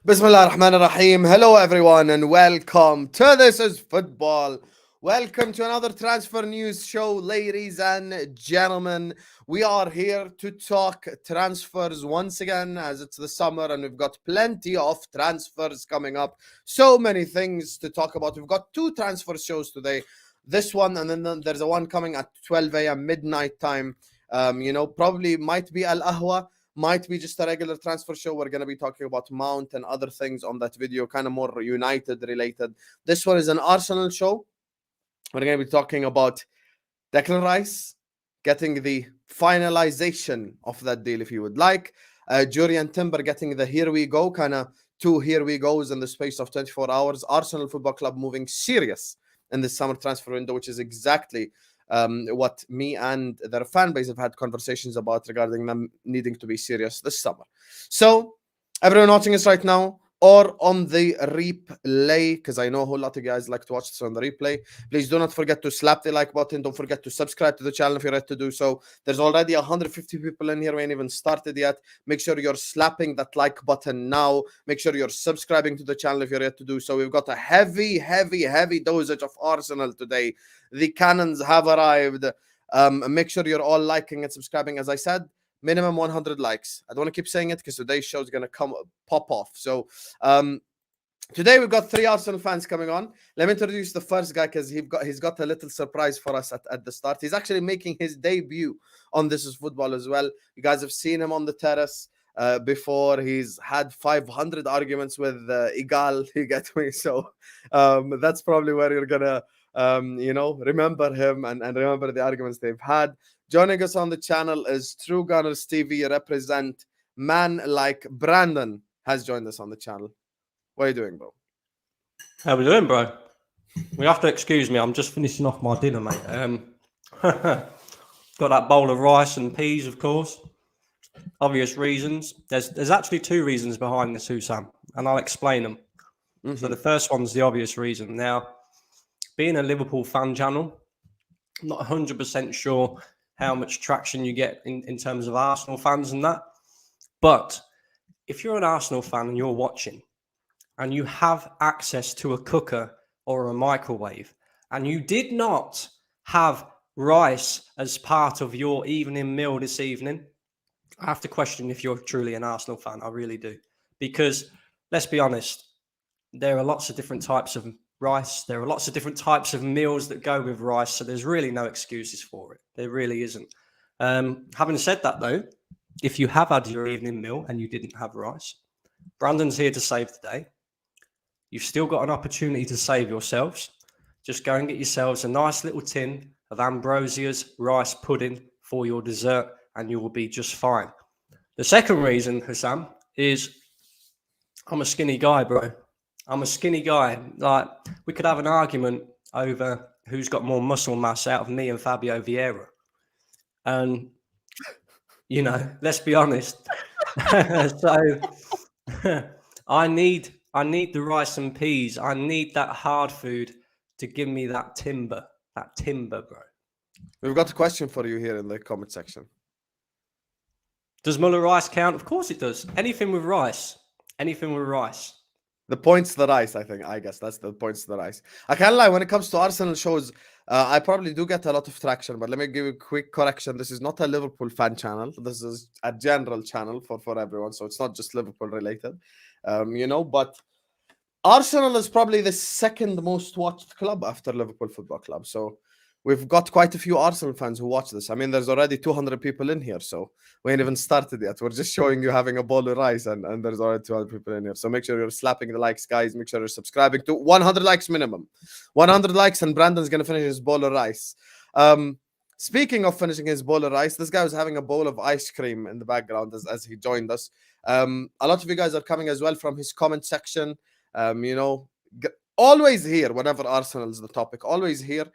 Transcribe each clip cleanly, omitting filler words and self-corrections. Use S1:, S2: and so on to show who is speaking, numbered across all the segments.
S1: Bismillah ar-Rahman ar-Rahim. Hello everyone and welcome to This is Football. Welcome to another transfer news show, ladies and gentlemen. We are here to talk transfers once again as it's the summer and we've got plenty of transfers coming up. So many things to talk about. We've got two transfer shows today. This one and then there's a one coming at 12 a.m. midnight time. Probably might be Al-Ahwa, might be just a regular transfer show. We're going to be talking about Mount and other things on that video, kind of more United related. This one is an Arsenal show. We're going to be talking about Declan Rice getting the finalization of that deal, if you would like. Jurian Timber getting the here we go, kind of two here we goes in the space of 24 hours. Arsenal Football Club moving serious in the summer transfer window, which is exactly what me and their fan base have had conversations about regarding them needing to be serious this summer. So everyone watching us right now or on the replay, because I know a whole lot of guys like to watch this on the replay, please do not forget to slap the like button. Don't forget to subscribe to the channel if you're ready to do so. There's already 150 people in here. We ain't even started yet. Make sure you're slapping that like button now. Make sure you're subscribing to the channel if you're ready to do so. We've got a heavy dosage of Arsenal today. The cannons have arrived. Make sure you're all liking and subscribing. As I said, minimum 100 likes. I don't want to keep saying it because today's show is going to pop off. So today we've got three Arsenal fans coming on. Let me introduce the first guy because he's got a little surprise for us at the start. He's actually making his debut on This is Football as well. You guys have seen him on the terrace before. He's had 500 arguments with Igal, you get me? So that's probably where you're going to remember him and remember the arguments they've had. Joining us on the channel is True Gunners TV represent man like Brandon has joined us on the channel. What are you doing, bro?
S2: How we doing, bro? You have to excuse me. I'm just finishing off my dinner, mate. Got that bowl of rice and peas, of course. Obvious reasons. There's actually two reasons behind this, Hussam, and I'll explain them. So the first one's the obvious reason. Now, being a Liverpool fan channel, I'm not 100% sure how much traction you get in terms of Arsenal fans and that. But if you're an Arsenal fan and you're watching and you have access to a cooker or a microwave and you did not have rice as part of your evening meal this evening, I have to question if you're truly an Arsenal fan. I really do. Because let's be honest, there are lots of different types of rice. There are lots of different types of meals that go with rice. So there's really no excuses for it. There really isn't. Having said that, though, if you have had your evening meal and you didn't have rice, Brandon's here to save the day. You've still got an opportunity to save yourselves. Just go and get yourselves a nice little tin of Ambrosia's rice pudding for your dessert and you will be just fine. The second reason, Hussam, is I'm a skinny guy, bro. I'm a skinny guy. Like, we could have an argument over who's got more muscle mass out of me and Fabio Vieira. And, let's be honest. So I need the rice and peas. I need that hard food to give me that timber, bro.
S1: We've got a question for you here in the comment section.
S2: Does Muller rice count? Of course it does. Anything with rice.
S1: The points to the rice, I guess that's the points to the rice. I can't lie, when it comes to Arsenal shows, I probably do get a lot of traction, but let me give you a quick correction. This is not a Liverpool fan channel. This is a general channel for everyone, so it's not just Liverpool related, but Arsenal is probably the second most watched club after Liverpool Football Club. So we've got quite a few Arsenal fans who watch this. I mean, there's already 200 people in here, so we ain't even started yet. We're just showing you having a bowl of rice, and there's already 200 people in here. So make sure you're slapping the likes, guys. Make sure you're subscribing to 100 likes minimum. 100 likes, and Brandon's going to finish his bowl of rice. Speaking of finishing his bowl of rice, this guy was having a bowl of ice cream in the background as he joined us. A lot of you guys are coming as well from his comment section. Always here whenever Arsenal is the topic. Always here.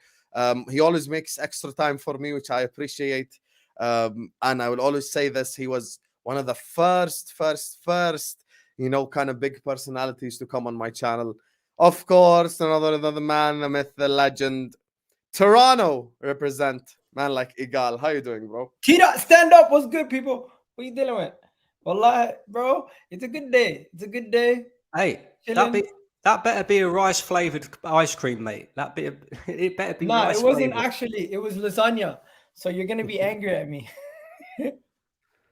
S1: He always makes extra time for me, which I appreciate. And I will always say this: he was one of the first, kind of big personalities to come on my channel. Of course, another man, the myth, the legend, Toronto represent man like Igal. How you doing, bro?
S3: Kira, stand up. What's good, people? What you dealing with? Wallah, bro, it's a good day. It's a good day.
S2: Hey,
S3: Chilling.
S2: that better be a rice flavored ice cream, mate. It better be
S3: Nah,
S2: rice
S3: it wasn't
S2: flavored.
S3: actually. It was lasagna. So you're gonna be angry at me.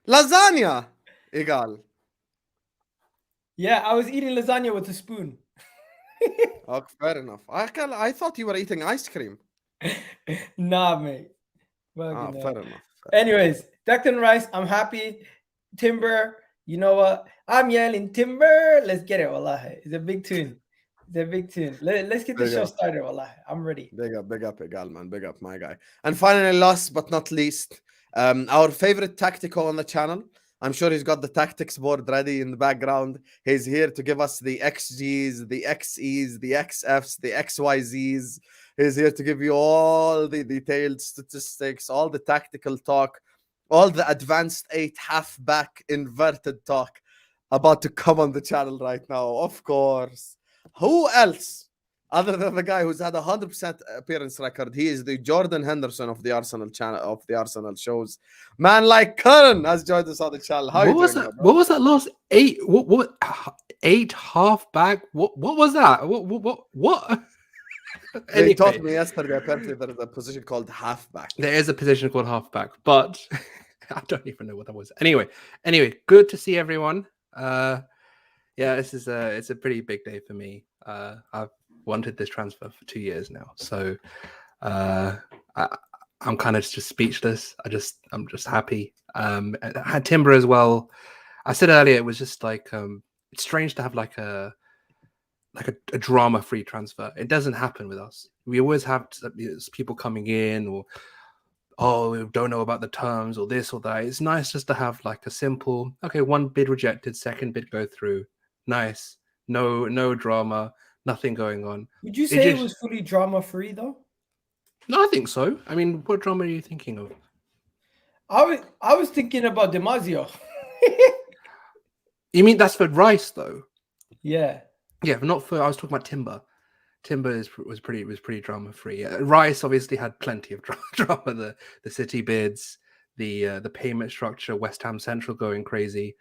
S1: Lasagna! Egal.
S3: Yeah, I was eating lasagna with a spoon.
S1: Oh, fair enough. I thought you were eating ice cream.
S3: Nah, mate.
S1: Ah,
S3: Fucking
S1: fair
S3: hell.
S1: enough.
S3: Anyways, Declan Rice, I'm happy. Timber, you know what? I'm yelling timber. Let's get it, wallahi. It's a big tune. It's a big tune. Let's get the
S1: Big
S3: show
S1: up.
S3: started, wallahi. I'm ready.
S1: Big up, Egal, man. Big up, my guy. And finally, last but not least, our favorite tactical on the channel. I'm sure he's got the tactics board ready in the background. He's here to give us the XGs, the XEs, the XFs, the XYZs. He's here to give you all the detailed statistics, all the tactical talk, all the advanced 8 halfback inverted talk about to come on the channel right now. Of course. Who else? Other than the guy who's had 100% appearance record, he is the Jordan Henderson of the Arsenal channel, of the Arsenal shows. Man like Curran has joined us on the channel. How
S4: What
S1: you
S4: was
S1: doing,
S4: that?
S1: bro?
S4: What was that last 8? What 8 halfback? What was that? What?
S1: They taught
S4: Anyway,
S1: me yesterday. Apparently, there is a position called halfback.
S4: there is a position called halfback, but I don't even know what that was. Anyway, good to see everyone. Yeah, it's a pretty big day for me. I've wanted this transfer for 2 years now, so I'm kind of just speechless. I'm just happy. I had Timber as well. I said earlier it was just like it's strange to have like a drama-free transfer. It doesn't happen with us. We always have people coming in, or we don't know about the terms, or this or that. It's nice just to have like a simple, okay, one bid rejected, second bid go through. Nice, no drama, nothing going on.
S3: Would you say it was fully drama free though?
S4: No, I think so. I mean, what drama are you thinking of?
S3: I was thinking about Damasio.
S4: You mean that's for Rice though?
S3: Yeah.
S4: Yeah, but not for. I was talking about Timber. Timber was pretty drama free. Rice obviously had plenty of drama. The City bids, the payment structure, West Ham Central going crazy.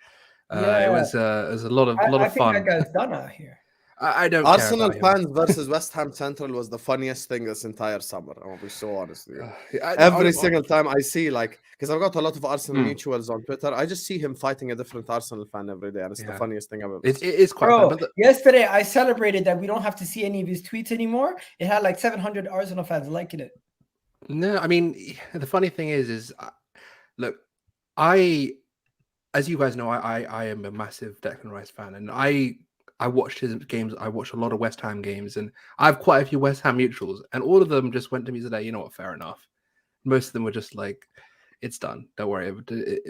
S3: Yeah.
S4: It was a lot of
S3: I
S4: fun.
S3: think that guy's done out here.
S4: I don't
S1: Arsenal
S4: care about
S1: fans versus West Ham Central was the funniest thing this entire summer. I'll be so honest with you.
S4: him.
S1: Every single time I see, like, because I've got a lot of Arsenal
S4: Hmm.
S1: mutuals on Twitter, I just see him fighting a different Arsenal fan every day, and it's the
S4: Yeah.
S1: funniest thing ever.
S4: It is quite
S3: Bro,
S4: fun. But
S3: yesterday I celebrated that we don't have to see any of his tweets anymore. It had like 700 Arsenal fans liking it.
S4: no, I mean, the funny thing is look, as you guys know, I am a massive Declan Rice fan, and I watched his games. I watched a lot of West Ham games, and I have quite a few West Ham mutuals, and all of them just went to me today. You know what? Fair enough. Most of them were just like, "It's done. Don't worry.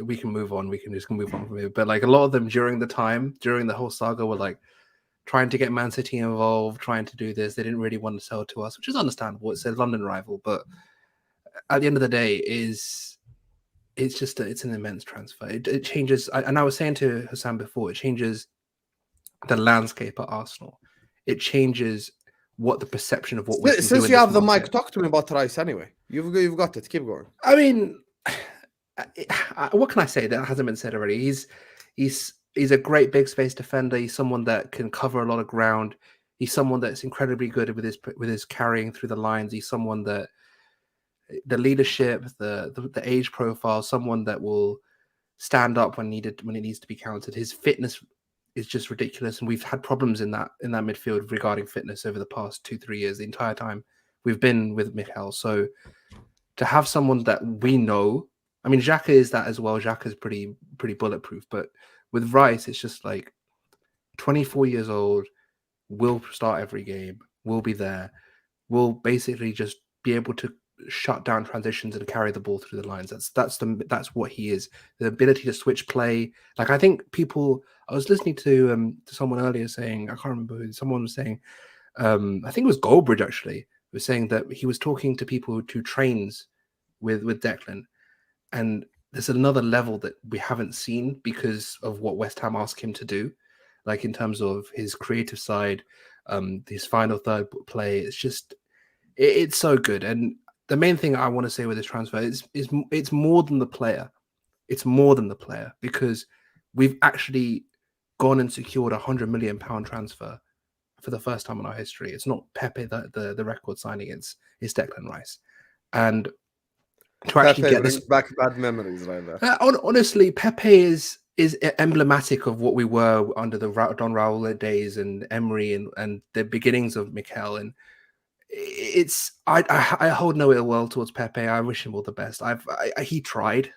S4: We can move on. We can just move on from here." But like a lot of them during the whole saga, were like trying to get Man City involved, trying to do this. They didn't really want to sell to us, which is understandable. It's a London rival, but at the end of the day, it's an immense transfer. It changes, and I was saying to Hassan before, it changes the landscape at Arsenal. It changes what the perception of what we can do.
S1: Since
S4: in
S1: you
S4: this
S1: have the
S4: market.
S1: mic, talk to me about Rice anyway. You've got it. Keep going.
S4: I mean, what can I say that hasn't been said already? He's a great big space defender. He's someone that can cover a lot of ground. He's someone that's incredibly good with his carrying through the lines. He's someone that the leadership, the age profile, someone that will stand up when it needs to be counted. His fitness is just ridiculous, and we've had problems in that midfield regarding fitness over the past 2-3 years. The entire time we've been with Mikel, so to have someone that we know, I mean, Xhaka is that as well. Xhaka is pretty bulletproof, but with Rice, it's just like 24 years old, will start every game, will be there, will basically just be able to shut down transitions and carry the ball through the lines. That's what he is. The ability to switch play. Like I think I was listening to someone earlier saying, I can't remember who, someone was saying, I think it was Goldbridge actually, was saying that he was talking to people who trains with Declan, and there's another level that we haven't seen because of what West Ham asked him to do, like in terms of his creative side, his final third play. It's just it's so good. And the main thing I want to say with this transfer is it's more than the player. It's more than the player, because we've actually gone and secured £100 million transfer for the first time in our history. It's not Pepe the record signing, it's Declan Rice. And to actually
S1: Pepe
S4: get
S1: brings
S4: this
S1: back bad memories right there.
S4: honestly, Pepe is emblematic of what we were under the Don Raul days and Emery and the beginnings of Mikel. And it's I hold no ill will towards Pepe. I wish him all the best. He tried,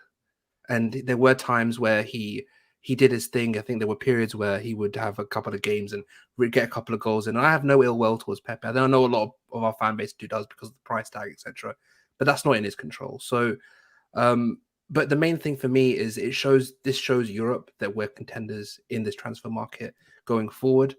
S4: and there were times where he did his thing. I think there were periods where he would have a couple of games and would get a couple of goals. And I have no ill will towards Pepe. I know a lot of our fan base does because of the price tag, etc. But that's not in his control. So, but the main thing for me is this shows Europe that we're contenders in this transfer market going forward.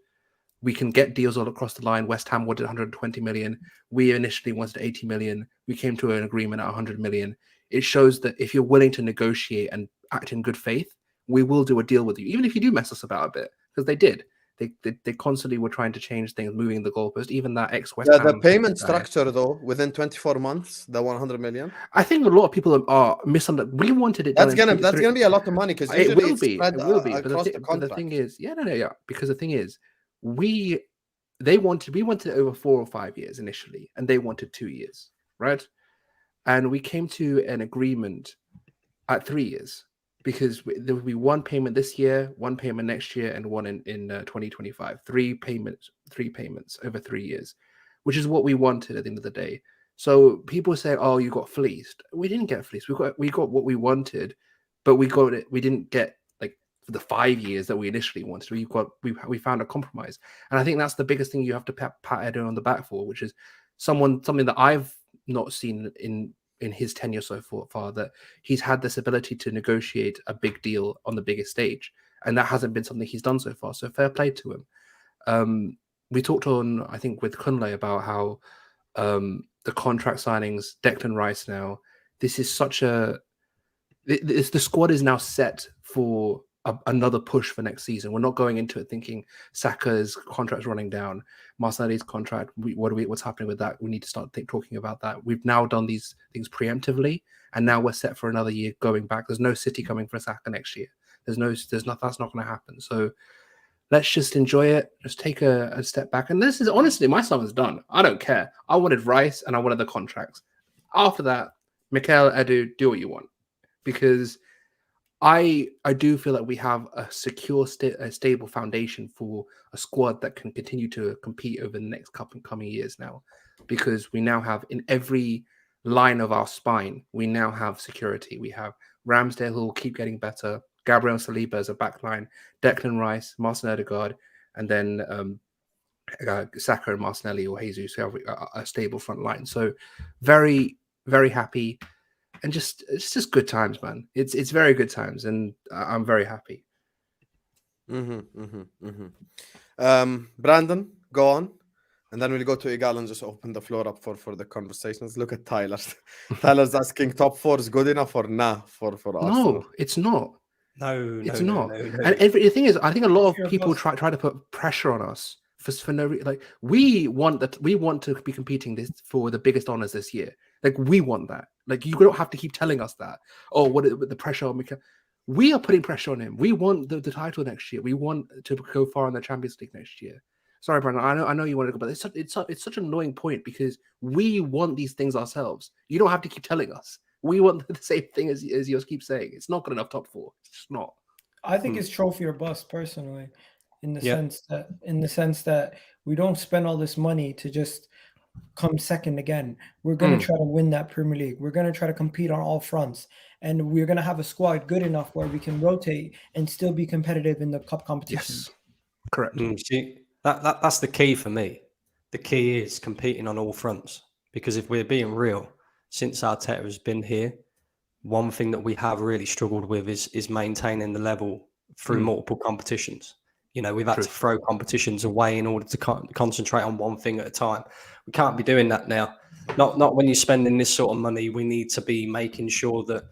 S4: We can get deals all across the line. West Ham wanted 120 million. We initially wanted 80 million. We came to an agreement at 100 million. It shows that if you're willing to negotiate and act in good faith, we will do a deal with you, even if you do mess us about a bit, because they did. They constantly were trying to change things, moving the goalpost. Even that ex-West Ham.
S1: The payment structure, though, within 24 months, the 100 million.
S4: I think a lot of people are misunderstanding. We wanted it.
S1: That's gonna be a lot of money because
S4: it will be.
S1: Spread,
S4: it will be.
S1: but
S4: the thing is, because the thing is, we wanted it over 4 or 5 years initially, and they wanted 2 years, right? And we came to an agreement at 3 years because there would be one payment this year, one payment next year, and one in 2025. Three payments over 3 years, which is what we wanted at the end of the day. So people say, "Oh, you got fleeced." We didn't get fleeced. We got what we wanted, but we got it. We didn't get for the 5 years that we initially wanted. We found a compromise, and I think that's the biggest thing you have to pat Edo on the back for, which is something that I've not seen in his tenure so far, that he's had this ability to negotiate a big deal on the biggest stage, and that hasn't been something he's done so far. So fair play to him. We talked on, I think, with Kunle about how the contract signings, Declan Rice now, this is the squad is now set for another push for next season. We're not going into it thinking Saka's contract's running down, Martinelli's contract. What's happening with that? We need to start talking about that. We've now done these things preemptively, and now we're set for another year going back. There's no City coming for Saka next year. That's not going to happen. So let's just enjoy it. Just take a step back. And this is honestly, my summer's done. I don't care. I wanted Rice and I wanted the contracts. After that, Mikel, Edu, do what you want, because I do feel that we have a secure, stable foundation for a squad that can continue to compete over the next couple coming years now, because we now have in every line of our spine, we now have security. We have Ramsdale, who will keep getting better, Gabriel Saliba as a backline, Declan Rice, Martin Odegaard, and then Saka and Martinelli or Jesus, who have a stable front line. So very, very happy. And it's just good times, man. It's very good times, and I'm very happy.
S1: Brandon, go on, and then we'll go to Igal and just open the floor up for the conversations. Look at Tyler. Tyler's asking, top 4 is good enough or nah for Arsenal?
S4: No, it's not.
S2: No,
S4: it's not.
S2: No.
S4: And the thing is, I think a lot of people try to put pressure on us for no reason. Like we want to be competing for the biggest honors this year. Like we want that. Like you don't have to keep telling us that. Oh, what the pressure on Mikel? We are putting pressure on him. We want the title next year. We want to go far in the Champions League next year. Sorry, Brandon. I know you want to go, but it's such an annoying point because we want these things ourselves. You don't have to keep telling us. We want the same thing as you keep saying. It's not good enough top 4. It's just not.
S3: I think it's trophy or bust personally, in the sense that we don't spend all this money to just come second again. We're going to try to win that Premier League. We're going to try to compete on all fronts, and we're going to have a squad good enough where we can rotate and still be competitive in the cup competition.
S4: Yes, correct.
S2: See, that's the key for me. The key is competing on all fronts, because if we're being real, since Arteta has been here, one thing that we have really struggled with is maintaining the level through multiple competitions. You know, we've had to throw competitions away in order to concentrate on one thing at a time. We can't be doing that now. Not when you're spending this sort of money. We need to be making sure that,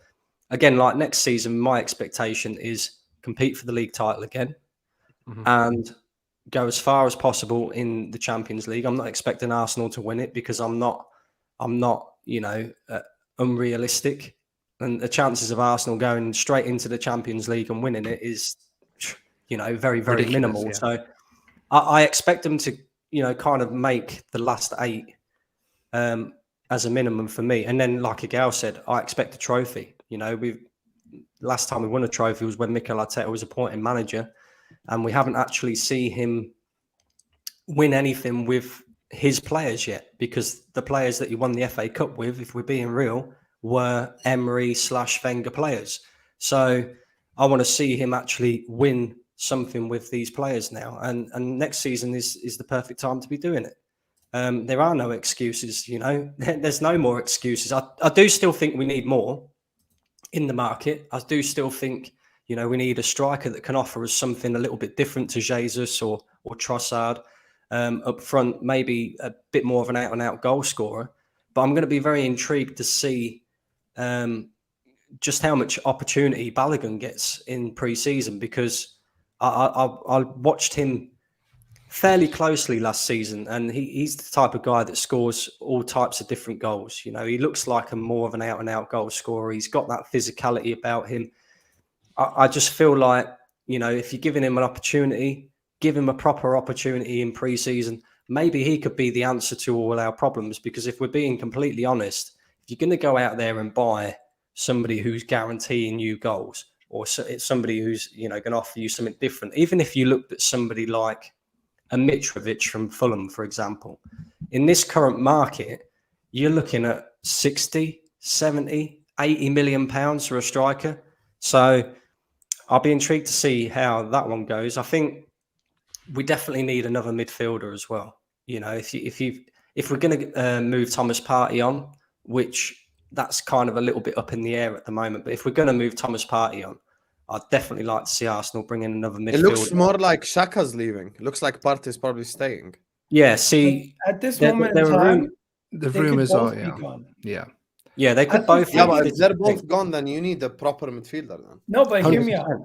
S2: again, like next season, my expectation is compete for the league title again and go as far as possible in the Champions League. I'm not expecting Arsenal to win it because I'm not, unrealistic. And the chances of Arsenal going straight into the Champions League and winning it is very, very
S4: Ridiculous,
S2: minimal.
S4: yeah.
S2: So I expect them to, kind of make the last 8 as a minimum for me. And then, like Agal said, I expect a trophy. Last time we won a trophy was when Mikel Arteta was appointed manager, and we haven't actually seen him win anything with his players yet, because the players that he won the FA Cup with, if we're being real, were Emery/Wenger players. So I want to see him actually win something with these players now, and next season is the perfect time to be doing it. There are no excuses, there's no more excuses. I do still think we need more in the market. I do still think, we need a striker that can offer us something a little bit different to Jesus or Trossard. Up front, maybe a bit more of an out-and-out goal scorer. But I'm going to be very intrigued to see just how much opportunity Balogun gets in pre-season, because I watched him fairly closely last season, and he's the type of guy that scores all types of different goals. He looks like more of an out-and-out goal scorer. He's got that physicality about him. I just feel like, if you're giving him an opportunity, give him a proper opportunity in pre-season, maybe he could be the answer to all our problems. Because if we're being completely honest, if you're going to go out there and buy somebody who's guaranteeing you goals, or it's somebody who's, going to offer you something different, even if you looked at somebody like a Mitrovic from Fulham, for example, in this current market, you're looking at 60, 70, 80 million pounds for a striker. So I'll be intrigued to see how that one goes. I think we definitely need another midfielder as well. If we're going to move Thomas Partey on, which that's kind of a little bit up in the air at the moment, but if we're going to move Thomas Partey on, I'd definitely like to see Arsenal bring in another midfielder.
S1: It looks more like Xhaka's leaving. It looks like Partey's probably staying.
S2: Yeah, see,
S3: at this moment in time,
S4: the
S3: they
S4: rumors
S3: could
S4: are
S3: both be gone.
S2: Yeah, they could both.
S1: Yeah, but if they're both gone, then you need a proper midfielder then.
S3: No, but hear me
S2: 100%.
S3: out.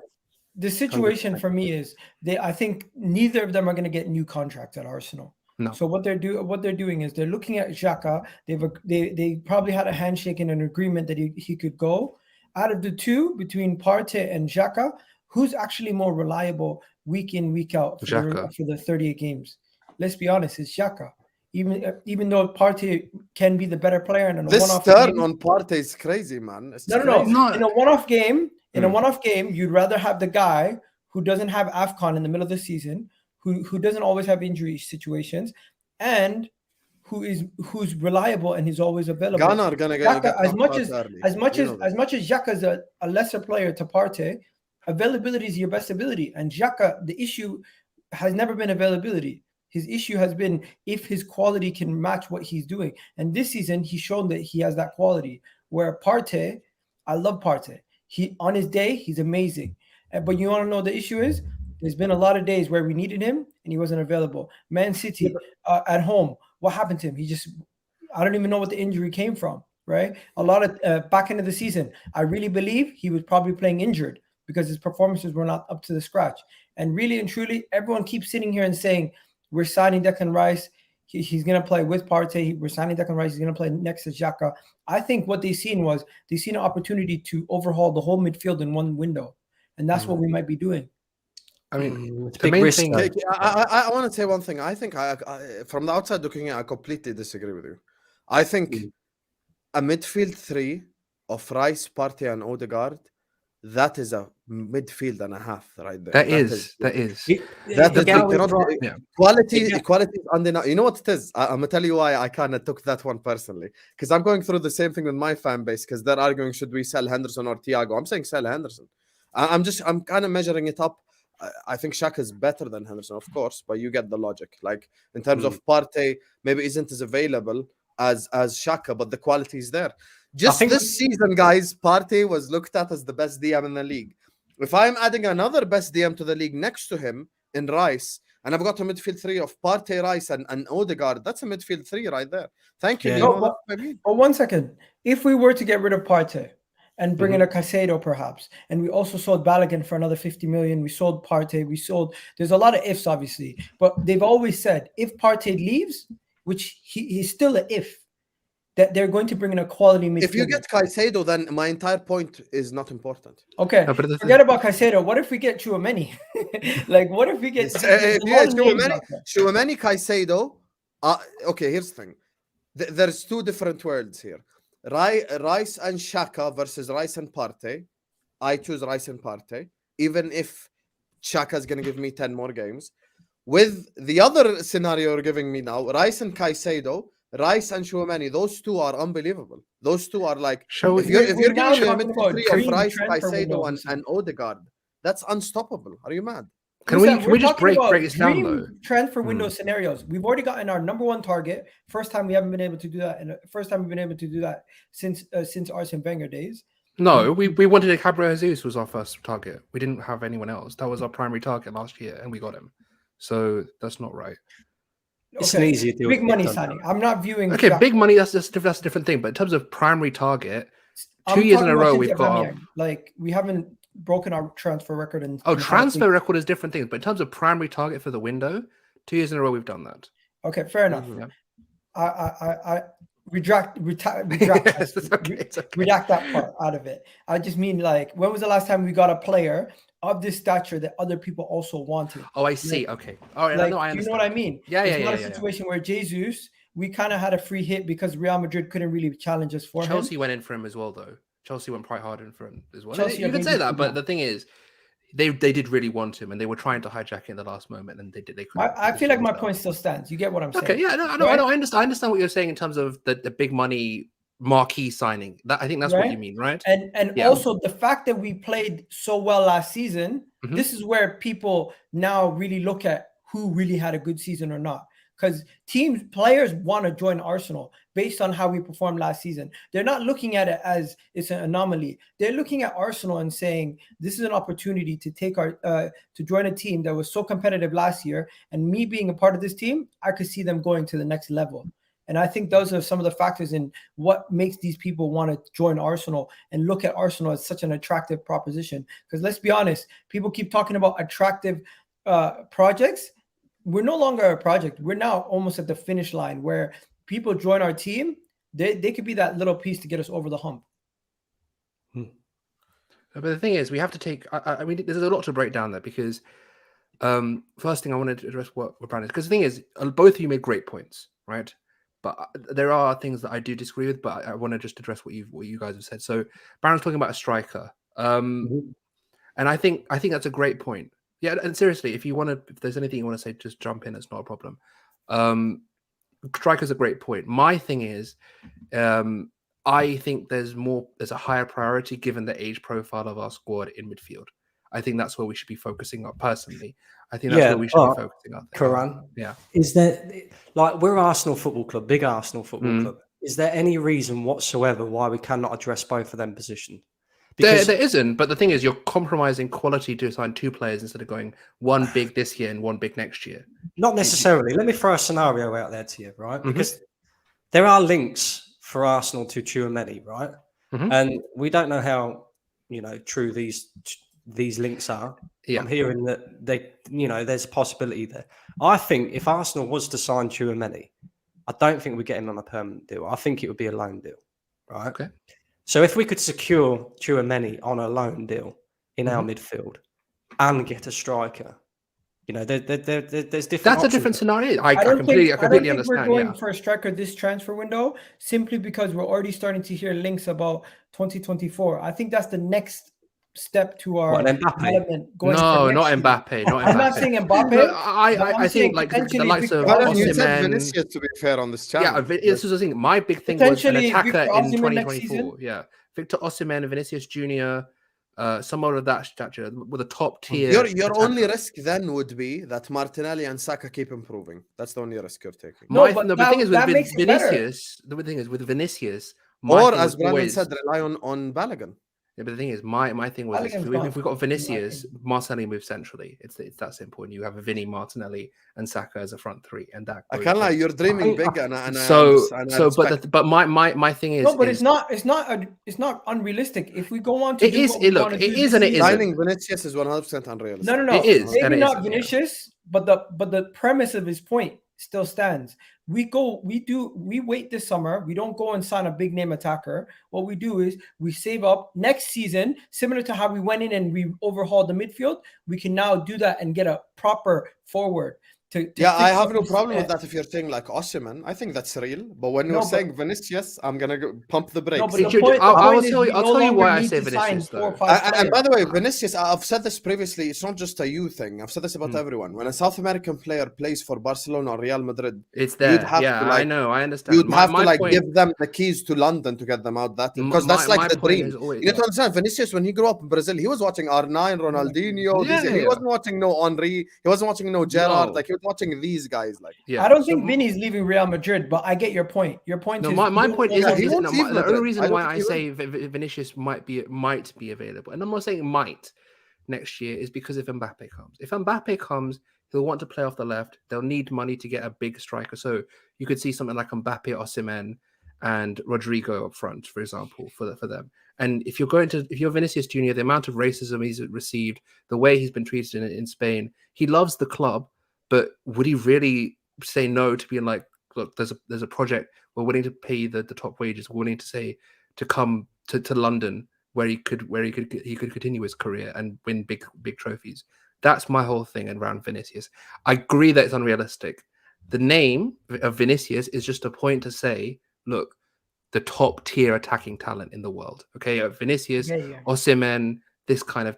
S3: The situation for me is I think neither of them are going to get new contracts at Arsenal.
S4: No.
S3: So what they're doing is they're looking at Xhaka. They probably had a handshake and an agreement that he could go. Out of the two, between Partey and Xhaka, who's actually more reliable week in, week out for the 38 games? Let's be honest, it's Xhaka. Even though Partey can be the better player, and
S1: this turn on Partey is crazy, man.
S3: No. In a one-off game, you'd rather have the guy who doesn't have AFCON in the middle of the season, who doesn't always have injury situations, and who's reliable and he's always available.
S1: Ghana are gonna get
S3: as much as Xhaka is a lesser player to Partey, availability is your best ability. And Xhaka, the issue has never been availability. His issue has been if his quality can match what he's doing. And this season, he's shown that he has that quality. Where Partey, I love Partey. On his day, he's amazing. But you want to know the issue is? There's been a lot of days where we needed him and he wasn't available. Man City at home, what happened to him? I don't even know what the injury came from, right? A lot of back into the season, I really believe he was probably playing injured because his performances were not up to the scratch. And really and truly, everyone keeps sitting here and saying, we're signing Declan Rice. He's going to play with Partey. We're signing Declan Rice. He's going to play next to Xhaka. I think what they seen an opportunity to overhaul the whole midfield in one window. And that's what we might be doing.
S4: I mean, the main thing.
S1: I want to say one thing. I think I from the outside looking in, I completely disagree with you. I think a midfield 3 of Rice, Partey, and Odegaard, that is a midfield and a half right there.
S4: That is.
S1: Quality is undeniable. You know what it is? I'm gonna tell you why I kind of took that one personally, because I'm going through the same thing with my fan base, because they're arguing, should we sell Henderson or Thiago? I'm saying sell Henderson. I'm kind of measuring it up. I think Xhaka is better than Henderson, of course, but you get the logic. Like in terms of Partey, maybe isn't as available as Xhaka, but the quality is there. This season, guys, Partey was looked at as the best DM in the league. If I'm adding another best DM to the league next to him in Rice, and I've got a midfield 3 of Partey, Rice, and Odegaard, that's a midfield 3 right there. Thank you.
S3: But 1 second. If we were to get rid of Partey and bring in a Caicedo perhaps, and we also sold Balogun for another 50 million, we sold Partey, there's a lot of ifs obviously, but they've always said if Partey leaves, which he's still an if, that they're going to bring in a quality midfielder.
S1: If you get Caicedo, then my entire point is not important.
S3: Okay,
S4: No, but
S3: forget about Caicedo. What if we get Tchouaméni? Like, what if we get
S1: If you get Tchouaméni, Caicedo, okay, here's the thing. There's two different worlds here. Rice and Xhaka versus Rice and Partey. I choose Rice and Partey, even if Xhaka is going to give me 10 more games. With the other scenario you're giving me now, Rice and Caicedo, Rice and Tchouaméni, those two are unbelievable. Those two are like, if you're giving me a midfield three of Rice, Caicedo, and Odegaard, that's unstoppable. Are you mad?
S4: Can we just break this down though?
S3: Transfer window scenarios. We've already gotten our number one target. First time we haven't been able to do that, and first time we've been able to do that since Arsene Wenger days.
S4: No, we wanted a Gabriel Jesus was our first target. We didn't have anyone else. That was our primary target last year, and we got him. So that's not right.
S2: It's an easier deal.
S3: Big money signing. I'm not viewing.
S4: Okay, big money. That's a different thing. But in terms of primary target, 2 years in a row we've got.
S3: Like we haven't broken our transfer record. And
S4: transfer record is different things. But in terms of primary target for the window, 2 years in a row we've done that.
S3: Okay, fair enough.
S4: Yeah.
S3: I redact that part out of it. I just mean, like, when was the last time we got a player of this stature that other people also wanted?
S4: Oh, I see.
S3: Like,
S4: okay. All right.
S3: Like,
S4: I understand.
S3: You know what I mean?
S4: Yeah,
S3: it's not a situation where Jesus, we kind of had a free hit because Real Madrid couldn't really challenge us for
S4: Chelsea
S3: him.
S4: went in for him as well, though. Chelsea went quite hard in for him as well.
S3: Chelsea,
S4: you can say that, but the thing is, they did really want him, and they were trying to hijack it in the last moment, and they couldn't.
S3: I feel like my point still stands. You get what I'm saying?
S4: Okay, yeah, I know. I understand what you're saying in terms of the big money marquee signing. That I think that's what you mean, right?
S3: And also the fact that we played so well last season. This is where people now really look at who really had a good season or not. Because players want to join Arsenal based on how we performed last season. They're not looking at it as it's an anomaly. They're looking at Arsenal and saying, this is an opportunity to take to join a team that was so competitive last year. And me being a part of this team, I could see them going to the next level. And I think those are some of the factors in what makes these people want to join Arsenal and look at Arsenal as such an attractive proposition. Because let's be honest, people keep talking about attractive projects. We're no longer a project. We're now almost at the finish line where people join our team. They could be that little piece to get us over the hump.
S4: But the thing is, we have to take. I mean, there's a lot to break down there because first thing I wanted to address what Brandon, because the thing is, both of you made great points, right? But there are things that I do disagree with. But I want to just address what you guys have said. So Brandon's talking about a striker, and I think that's a great point. Yeah, and seriously, if there's anything you want to say, just jump in. It's not a problem. Striker's a great point. My thing is, I think there's a higher priority given the age profile of our squad in midfield. I think that's where we should be focusing on personally. I think that's where we should be focusing on.
S2: Karan,
S4: yeah.
S2: Is there, like, we're Arsenal Football Club, big Arsenal Football Club. Is there any reason whatsoever why we cannot address both of them positions?
S4: There isn't, but the thing is, you're compromising quality to assign two players instead of going one big this year and one big next year.
S2: Not necessarily. Let me throw a scenario out there to you, right? Because there are links for Arsenal to Tchouaméni, right? And we don't know how true these links are. Yeah. I'm hearing that there's a possibility there. I think if Arsenal was to sign Tchouaméni, I don't think we get him on a permanent deal. I think it would be a loan deal, right? Okay. So if we could secure Tchouaméni on a loan deal in our midfield and get a striker, there's different.
S4: That's a different scenario. I completely understand.
S3: We're going for a striker this transfer window simply because we're already starting to hear links about 2024. I think that's the next step to our development.
S4: No, not Mbappe.
S3: I'm not saying Mbappe.
S4: No, I think like the likes of Osimhen.
S1: Vinicius, to be fair, on this channel.
S4: Yeah, this is the thing. My big thing was an attacker in 2024. Yeah, Victor Osimhen, Vinicius Junior, someone of that stature with a top tier.
S1: Your only risk then would be that Martinelli and Saka keep improving. That's the only risk you're taking.
S4: The thing is with Vinicius.
S1: Or as Brandon said, rely on Balogun.
S4: Yeah, but the thing is, my thing was if we've got Vinicius, Martinelli moves centrally. It's that simple. And you have a Vinny, Martinelli, and Saka as a front three, and that.
S1: I can't lie, you're dreaming big, but
S4: my thing is
S3: no, but it's not unrealistic. If we go on to
S4: it is and it isn't.
S1: Signing Vinicius is 100% unrealistic.
S3: No.
S4: It is.
S3: Maybe not Vinicius, but the premise of his point still stands. We wait this summer. We don't go and sign a big name attacker. What we do is we save up next season, similar to how we went in and we overhauled the midfield. We can now do that and get a proper forward.
S1: I have no problem with that if you're saying like Osimhen. I think that's real. But when you're saying Vinicius, I'm going to pump the brakes.
S3: No, but I'll tell you why I say Vinicius.
S1: And by the way, Vinicius, I've said this previously, it's not just a you thing. I've said this about everyone. When a South American player plays for Barcelona or Real Madrid,
S4: it's there. I know, I understand.
S1: You'd have to give them the keys to London to get them out that because that's like the dream. You need to understand, Vinicius, when he grew up in Brazil, he was watching R9, Ronaldinho. He wasn't watching no Henry. He wasn't watching no Gerrard. Like, he was watching these guys. Like,
S3: I don't think Vinny's leaving Real Madrid, but I get your point. Your point is
S4: my point is the only reason why I say Vinicius might be available, and I'm not saying might next year, is because if Mbappe comes. If Mbappe comes, he'll want to play off the left. They'll need money to get a big striker. So you could see something like Mbappe, Osimhen, and Rodrigo up front, for example, for them. And if you're Vinicius Junior, the amount of racism he's received, the way he's been treated in Spain, he loves the club. But would he really say no to being like, look, there's a project, we're willing to pay the top wages, we're willing to say to come to London where he could continue his career and win big trophies. That's my whole thing around Vinicius. I agree that it's unrealistic. The name of Vinicius is just a point to say, look, the top tier attacking talent in the world. Okay, Vinicius, Osimhen, this kind of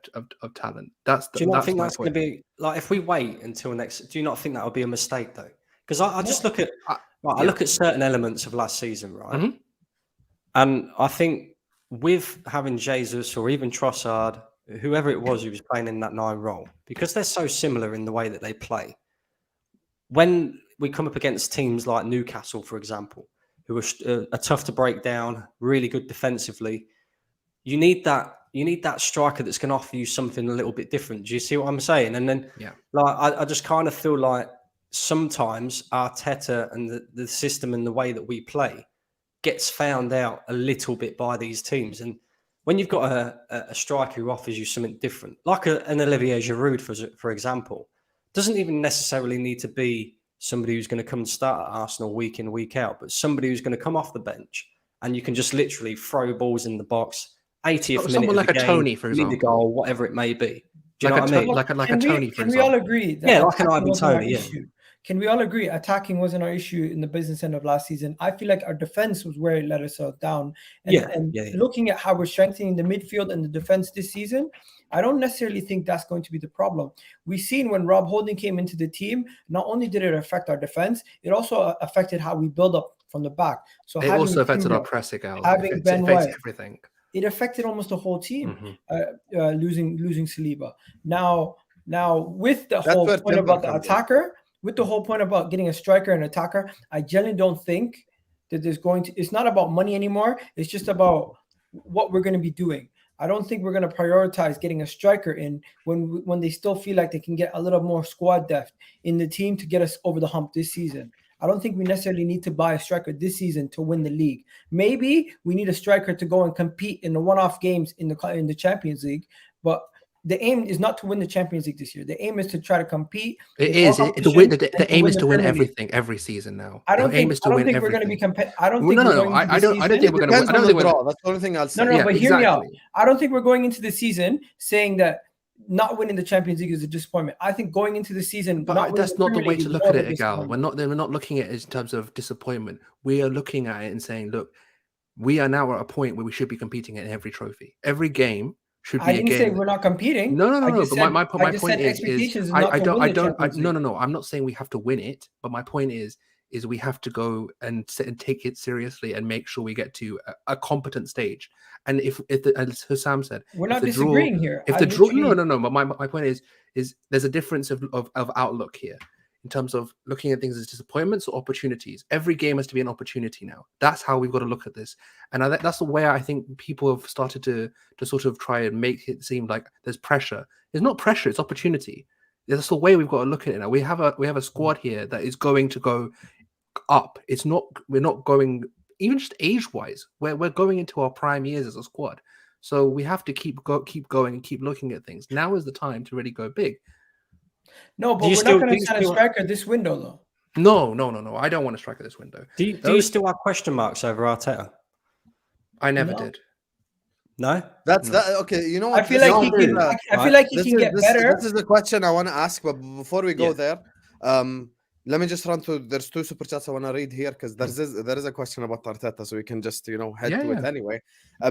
S4: talent. Do
S2: you not think that's going to be like if we wait until next? Do you not think that would be a mistake though? Because I just look at I look at certain elements of last season, right? Mm-hmm. And I think with having Jesus or even Trossard, whoever it was who was playing in that 9 role, because they're so similar in the way that they play. When we come up against teams like Newcastle, for example, who are tough to break down, really good defensively, you need that striker that's going to offer you something a little bit different. Do you see what I'm saying? And then, I just kind of feel like sometimes Arteta and the system and the way that we play gets found out a little bit by these teams. And when you've got a striker who offers you something different, like an Olivier Giroud, for example, doesn't even necessarily need to be somebody who's going to come and start at Arsenal week in, week out, but somebody who's going to come off the bench and you can just literally throw balls in the box. 80th minute
S4: someone
S2: of
S4: like
S2: the
S4: a
S2: game,
S4: Tony, for example,
S2: lead the goal, whatever it may be. Do you know what I mean?
S4: Like a Tony, for example.
S3: Can we all agree that
S2: like an Ivan Tony? Yeah.
S3: Can we all agree attacking wasn't our issue in the business end of last season? I feel like our defense was where it let us down. And looking at how we're strengthening the midfield and the defense this season, I don't necessarily think that's going to be the problem. We've seen when Rob Holding came into the team, not only did it affect our defense, it also affected how we build up from the back. So
S4: it also affected our pressing out.
S3: Having Ben White,
S4: everything.
S3: It affected almost the whole team, losing Saliba. Now with the whole point about the attacker, with the whole point about getting a striker and attacker, I generally don't think that it's not about money anymore. It's just about what we're going to be doing. I don't think we're going to prioritize getting a striker in when they still feel like they can get a little more squad depth in the team to get us over the hump this season. I don't think we necessarily need to buy a striker this season to win the league. Maybe we need a striker to go and compete in the one-off games in the Champions League, but the aim is not to win the Champions League this year. The aim is to try to compete.
S4: It is. The aim is to win everything every season now.
S3: I don't think we're going to be competitive. I don't think we're going into the season.
S1: I don't think we're going to win. That's the only thing I'll say.
S3: No, but hear me out. I don't think we're going into the season saying that not winning the Champions League is a disappointment. I think going into the season,
S4: but that's not the way to look at it, Gal. We're not looking at it in terms of disappointment. We are looking at it and saying, look, we are now at a point where we should be competing in every trophy. Every game should be a game.
S3: I didn't say we're not competing.
S4: No. But my point is I don't. I'm not saying we have to win it, but my point is we have to go and take it seriously and make sure we get to a competent stage. And if as Hussam said,
S3: we're not disagreeing here.
S4: If the draw, no. But my point is there's a difference of outlook here in terms of looking at things as disappointments or opportunities. Every game has to be an opportunity now. That's how we've got to look at this. And that's the way I think people have started to sort of try and make it seem like there's pressure. It's not pressure, it's opportunity. That's the way we've got to look at it now. We have a squad here that is going to go up. We're not going even just age-wise. We're going into our prime years as a squad. So we have to keep going and keep looking at things. Now is the time to really go big.
S3: No, but we're not going to sign a striker this window, though.
S4: No. I don't want a striker this window.
S2: Do you still have question marks over Arteta?
S4: I never
S3: No.
S4: did.
S2: No?
S1: That's
S4: No.
S1: that. Okay, you know what?
S3: I feel like he can.
S2: Right.
S3: I feel like he
S1: This
S3: can
S1: is
S3: get better.
S1: this is the question I want to ask, but before we go
S2: Yeah.
S1: there, let me just run through. There's 2 super chats I want to read here because there is a question about Arteta, so we can just head to it anyway.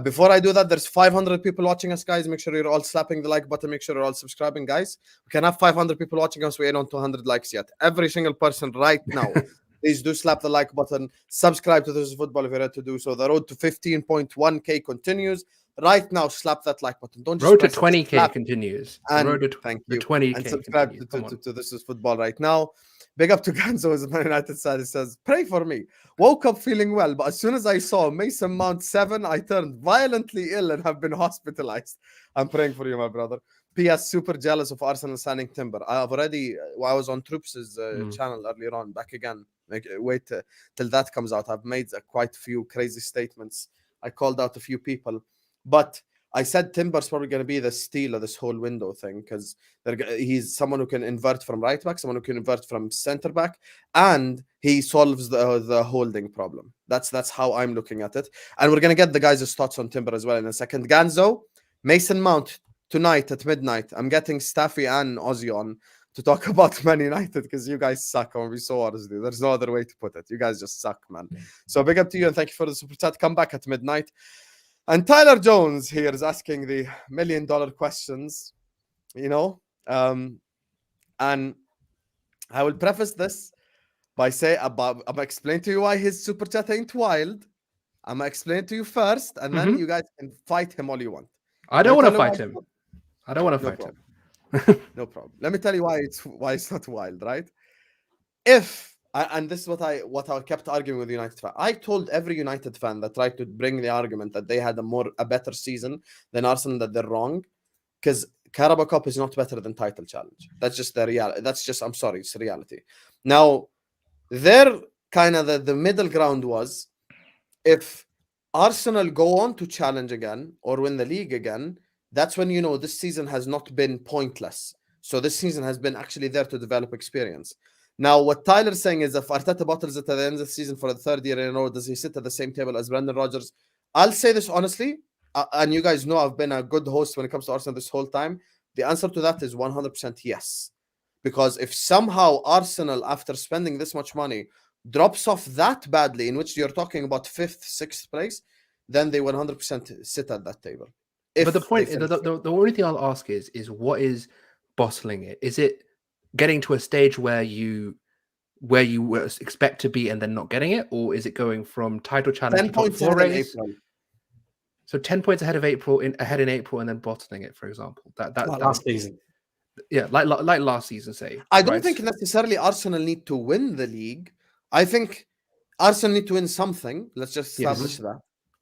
S1: Before I do that, there's 500 people watching us, guys. Make sure you're all slapping the like button. Make sure you're all subscribing, guys. We can have 500 people watching us. We ain't on 200 likes yet. Every single person right now, please do slap the like button. Subscribe to This Is Football if you're ready to do so. The road to 15.1k continues. Right now, slap that like button. Don't just
S4: Road to
S1: press it,
S4: 20k
S1: slap.
S4: continues.
S1: And
S4: Road to
S1: thank
S4: the
S1: you.
S4: 20k
S1: And subscribe
S4: continues.
S1: to This Is Football right now. Big up to Ganzo, as Man United side. It says, pray for me. Woke up feeling well, but as soon as I saw Mason Mount 7, I turned violently ill and have been hospitalized. I'm praying for you, my brother. P.S. Super jealous of Arsenal signing Timber. I've already, I was on Troops' channel earlier on, back again. Wait till that comes out. I've made quite a few crazy statements. I called out a few people, but I said Timber's probably going to be the steal of this whole window thing because he's someone who can invert from right back, someone who can invert from center back, and he solves the holding problem. That's how I'm looking at it. And we're going to get the guys' thoughts on Timber as well in a second. Ganzo, Mason Mount tonight at midnight. I'm getting Staffy and Ozzy on to talk about Man United because you guys suck. I want to be so honest with you. There's no other way to put it. You guys just suck, man. So big up to you and thank you for the super chat. Come back at midnight. And Tyler Jones here is asking the $1 million questions, and I will preface this by saying I'm going to explain to you why his super chat ain't wild. I'm going to explain to you first, and then you guys can fight him all you want.
S4: I don't want to fight him. I don't want to fight him.
S1: No problem. Let me tell you why it's not wild, right? And this is what I kept arguing with United fan. I told every United fan that tried to bring the argument that they had a better season than Arsenal that they're wrong, because Carabao Cup is not better than title challenge. That's just the reality. I'm sorry, it's reality. Now, their kind of the middle ground was if Arsenal go on to challenge again or win the league again, that's when this season has not been pointless. So this season has been actually there to develop experience. Now, what Tyler's saying is if Arteta bottles it at the end of the season for the 3rd year in a row, does he sit at the same table as Brendan Rodgers? I'll say this honestly, and you guys know I've been a good host when it comes to Arsenal this whole time. The answer to that is 100% yes. Because if somehow Arsenal, after spending this much money, drops off that badly, in which you're talking about 5th, 6th place, then they 100% sit at that table.
S4: But the point, the only thing I'll ask is what is bottling it? Is it getting to a stage where you expect to be and then not getting it, or is it going from title challenge
S1: 10
S4: to
S1: points
S4: top 4
S1: ahead in
S4: race?
S1: April.
S4: So 10 points ahead in April, and then bottling it, for example. That
S2: last season.
S4: Yeah, like last season, say.
S1: I don't think necessarily Arsenal need to win the league. I think Arsenal need to win something. Let's just establish that.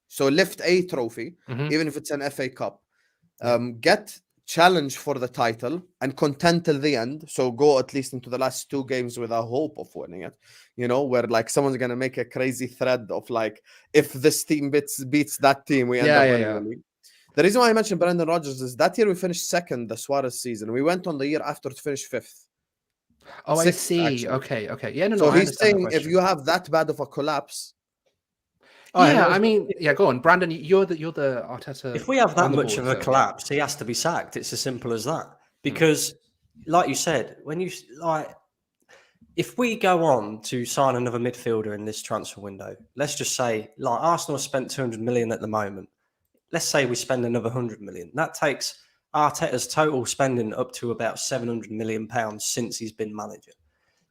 S1: So lift a trophy, even if it's an FA Cup. Get challenge for the title and contend till the end. So go at least into the last 2 games with a hope of winning it. Where like someone's gonna make a crazy thread of like, if this team beats that team, we end up winning the league. The reason why I mentioned Brendan Rodgers is that year we finished 2nd, the Suarez season. We went on the year after to finish 5th.
S4: Oh, 6th, I see.
S1: Actually.
S4: Okay. Yeah, no.
S1: So
S4: I
S1: he's saying if you have that bad of a collapse.
S4: Yeah, I mean, go on, Brandon. You're the Arteta.
S2: If we have that much of a collapse, he has to be sacked. It's as simple as that. Because, like you said, if we go on to sign another midfielder in this transfer window, let's just say, like Arsenal spent 200 million at the moment. Let's say we spend another 100 million. That takes Arteta's total spending up to about 700 million pounds since he's been manager.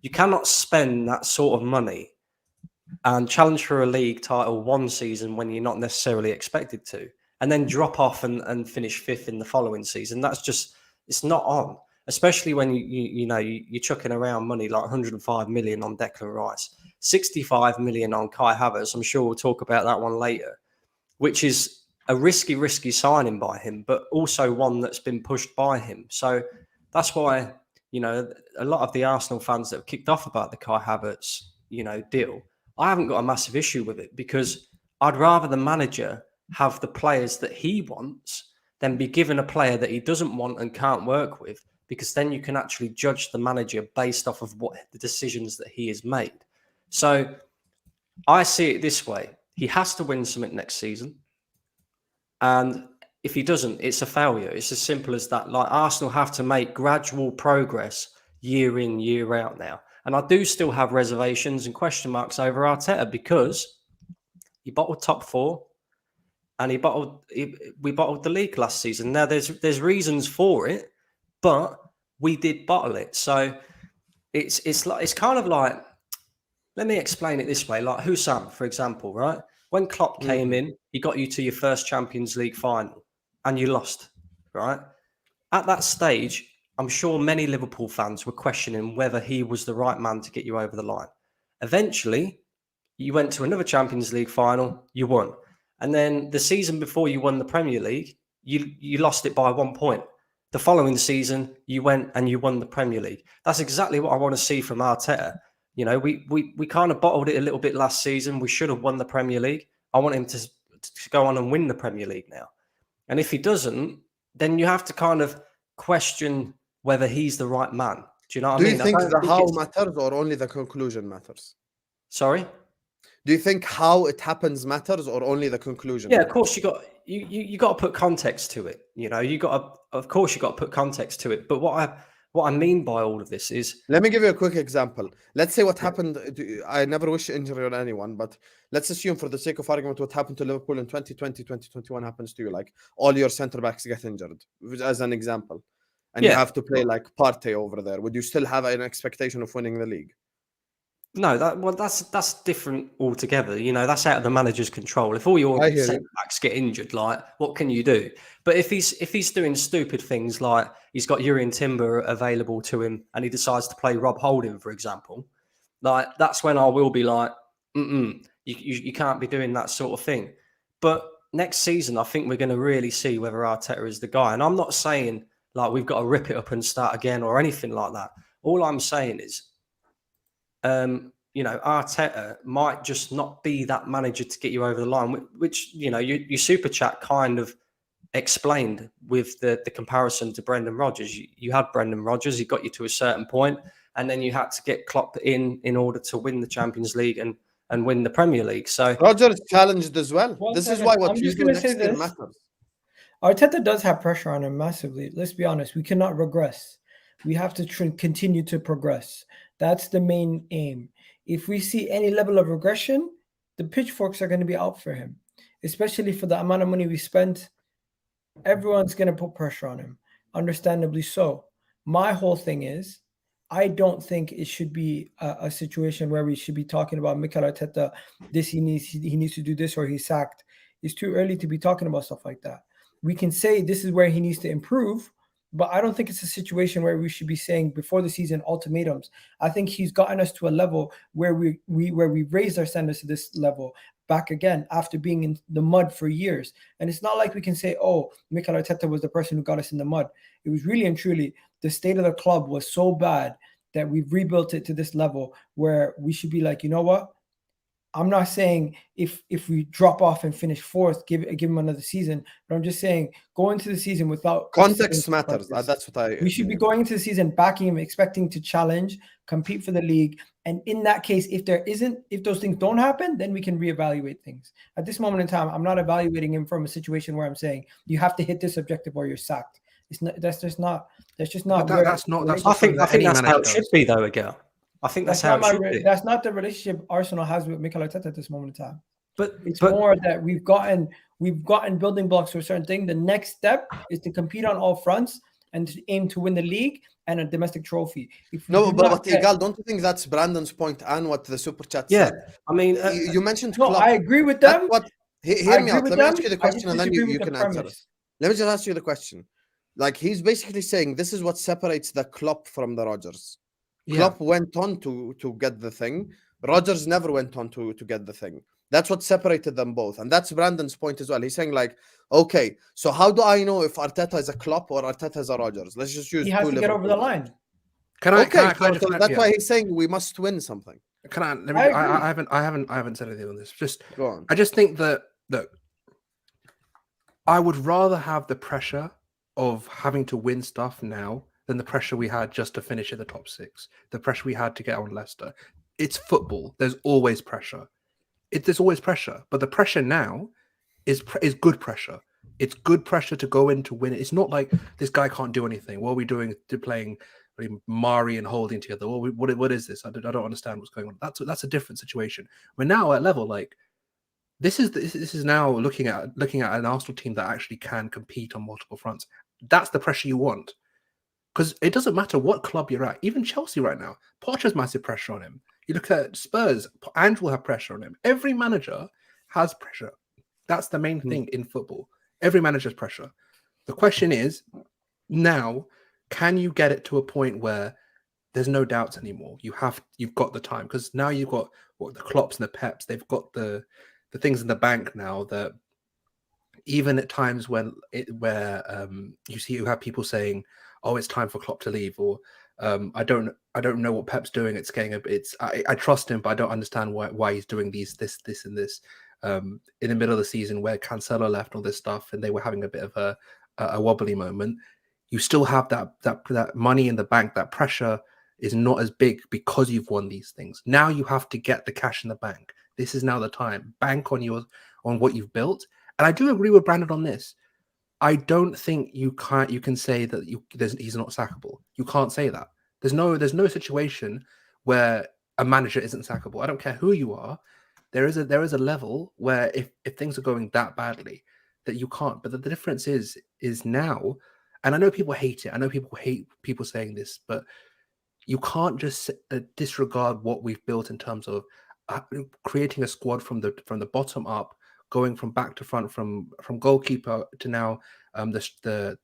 S2: You cannot spend that sort of money and challenge for a league title one season when you're not necessarily expected to, and then drop off and finish 5th in the following season. That's just, it's not on, especially when you're chucking around money like 105 million on Declan Rice, 65 million on Kai Havertz. I'm sure we'll talk about that one later, which is a risky signing by him, but also one that's been pushed by him. So that's why, a lot of the Arsenal fans that have kicked off about the Kai Havertz, deal, I haven't got a massive issue with it, because I'd rather the manager have the players that he wants than be given a player that he doesn't want and can't work with, because then you can actually judge the manager based off of what the decisions that he has made. So I see it this way. He has to win something next season. And if he doesn't, it's a failure. It's as simple as that. Like, Arsenal have to make gradual progress year in, year out now. And I do still have reservations and question marks over Arteta, because he bottled top 4 and we bottled the league last season. Now there's reasons for it, but we did bottle it. So it's kind of like, let me explain it this way. Like Hussam, for example, right? When Klopp came in, he got you to your first Champions League final and you lost, right? At that stage, I'm sure many Liverpool fans were questioning whether he was the right man to get you over the line. Eventually, you went to another Champions League final, you won. And then the season before you won the Premier League, you lost it by 1 point. The following season, you went and you won the Premier League. That's exactly what I want to see from Arteta. You know, we kind of bottled it a little bit last season. We should have won the Premier League. I want him to go on and win the Premier League now. And if he doesn't, then you have to kind of question whether he's the right man. Do you know what I mean?
S1: Do you think the how matters or only the conclusion matters?
S2: Sorry?
S1: Do you think how it happens matters or only the conclusion?
S2: Yeah,
S1: matters?
S2: of course you got to put context to it. You know, of course you got to put context to it. But what I mean by all of this is,
S1: let me give you a quick example. Let's say what happened. I never wish injury on anyone, but let's assume for the sake of argument what happened to Liverpool in 2020, 2021 happens to you. Like all your center backs get injured, as an example. And you have to play like Partey over there. Would you still have an expectation of winning the league?
S2: No, that's different altogether. You know, that's out of the manager's control. If all your centre backs get injured, like, what can you do? But if he's doing stupid things like he's got Jurrien Timber available to him and he decides to play Rob Holding, for example, like that's when I will be like, you can't be doing that sort of thing. But next season, I think we're going to really see whether Arteta is the guy. And I'm not saying like we've got to rip it up and start again or anything like that. All I'm saying is, you know, Arteta might just not be that manager to get you over the line, which you know, your super chat kind of explained with the comparison to Brendan Rodgers. You had Brendan Rodgers, he got you to a certain point, and then you had to get Klopp in order to win the Champions League and win the Premier League. So
S1: Rodgers challenged as well. This is why what
S3: I'm
S1: you
S3: just
S1: do
S3: going
S1: next
S3: to say
S1: year
S3: this.
S1: matters.
S3: Arteta does have pressure on him massively. Let's be honest. We cannot regress. We have to continue to progress. That's the main aim. If we see any level of regression, the pitchforks are going to be out for him, especially for the amount of money we spent. Everyone's going to put pressure on him, understandably so. My whole thing is, I don't think it should be a situation where we should be talking about Mikel Arteta, he needs to do this or he's sacked. It's too early to be talking about stuff like that. We can say this is where he needs to improve, but I don't think it's a situation where we should be saying before the season ultimatums. I think he's gotten us to a level where we raised our standards to this level back again after being in the mud for years. And it's not like we can say, oh, Mikel Arteta was the person who got us in the mud. It was really and truly the state of the club was so bad that we've rebuilt it to this level where we should be like, you know what? I'm not saying if we drop off and finish fourth, give him another season. But I'm just saying go into the season without
S1: context matters. That's what
S3: we should be going into the season backing him, expecting to challenge, compete for the league. And in that case, if those things don't happen, then we can reevaluate things. At this moment in time, I'm not evaluating him from a situation where I'm saying you have to hit this objective or you're sacked. It's not. That's just not.
S2: I think that's how it should be, though, Miguel. I think that's how it should be.
S3: That's not the relationship Arsenal has with Mikel Arteta at this moment in time. But it's more that we've gotten building blocks for a certain thing. The next step is to compete on all fronts and to aim to win the league and a domestic trophy.
S1: But Igal, don't you think that's Brandon's point and what the super chat said?
S2: I mean,
S1: you mentioned
S3: Klopp. I agree with them.
S1: Hear me out. Let me ask you the question and then you can answer it. Let me just ask you the question. Like, he's basically saying this is what separates the Klopp from the Rodgers. Klopp went on to get the thing. Rodgers never went on to get the thing. That's what separated them both. And that's Brandon's point as well. He's saying like, okay, so how do I know if Arteta is a Klopp or Arteta is a Rodgers? Let's just use
S3: he has to get over the line.
S1: That's why he's saying we must win something.
S4: I haven't said anything on this. Just
S1: go on.
S4: I just think that I would rather have the pressure of having to win stuff now than the pressure we had just to finish in the top 6, the pressure we had to get on Leicester. It's football. There's always pressure. There's always pressure. But the pressure now is good pressure. It's good pressure to go in to win it. It's not like this guy can't do anything. What are we doing to playing Mari and Holding together? What is this? I don't understand what's going on. That's a different situation. We're now at level like this is now looking at an Arsenal team that actually can compete on multiple fronts. That's the pressure you want. Because it doesn't matter what club you're at. Even Chelsea right now, Poch has massive pressure on him. You look at Spurs, Ange will have pressure on him. Every manager has pressure. That's the main thing in football. Every manager's pressure. The question is, now, can you get it to a point where there's no doubts anymore? You've got the time, because now you've got the Klopps and the Peps. They've got the things in the bank now that even at times where you have people saying, "Oh, it's time for Klopp to leave," or I don't know what Pep's doing. It's getting I trust him, but I don't understand why he's doing this and this. In the middle of the season where Cancelo left, all this stuff, and they were having a bit of a wobbly moment, you still have that money in the bank. That pressure is not as big because you've won these things. Now you have to get the cash in the bank. This is now the time. Bank on what you've built. And I do agree with Brandon on this. I don't think you can say that he's not sackable. You can't say that. There's no situation where a manager isn't sackable. I don't care who you are. There is a level where if things are going that badly that you can't. But the difference is now, and I know people hate it. I know people hate people saying this, but you can't just disregard what we've built in terms of creating a squad from the bottom up, going from back to front, from goalkeeper to now the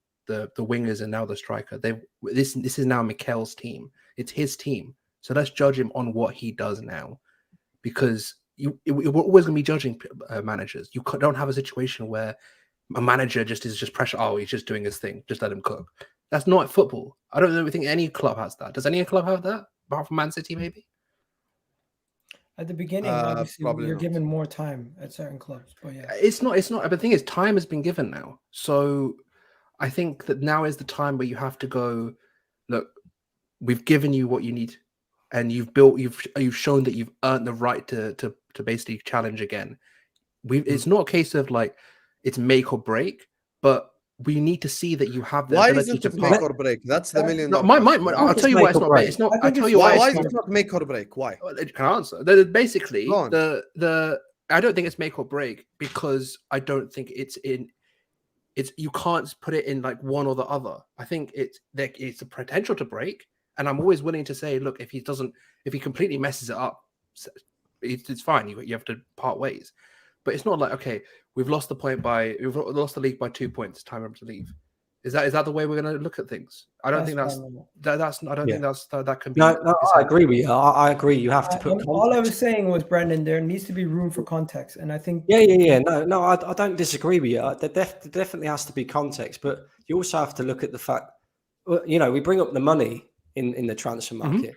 S4: wingers and now the striker. This is now Mikel's team. It's his team. So let's judge him on what he does now, because we're always going to be judging managers. You don't have a situation where a manager is just pressure. Oh, he's just doing his thing. Just let him cook. That's not football. I don't think any club has that. Does any club have that? Apart from Man City, maybe?
S3: At the beginning, obviously, you're
S1: not.
S3: given more time at certain clubs. But yeah,
S4: It's not. But the thing is, time has been given now. So I think that now is the time where you have to go, look, we've given you what you need, and you've shown that you've earned the right to basically challenge again. It's not a case of like it's make or break, but we need to see that you have the
S1: Why
S4: ability
S1: isn't
S4: to
S1: it make or break? That's the million dollar question.
S4: I'll tell you why it's not. It's not. I'll tell you
S1: Why
S4: why
S1: is it not make or break? Why?
S4: I can answer. Basically, I don't think it's make or break, because I don't think it's you can't put it in like one or the other. I think it's a potential to break, and I'm always willing to say, look, if he completely messes it up, it's fine. You have to part ways. But it's not like, okay, we've lost the league by 2 points. It's time for him to leave. Is that the way we're going to look at things? I don't think that can be.
S2: No, I agree with you. I agree. You have to put context.
S3: All I was saying was, Brendan, there needs to be room for context, and I think.
S2: Yeah. No, I don't disagree with you. There definitely has to be context, but you also have to look at the fact. We bring up the money in the transfer market.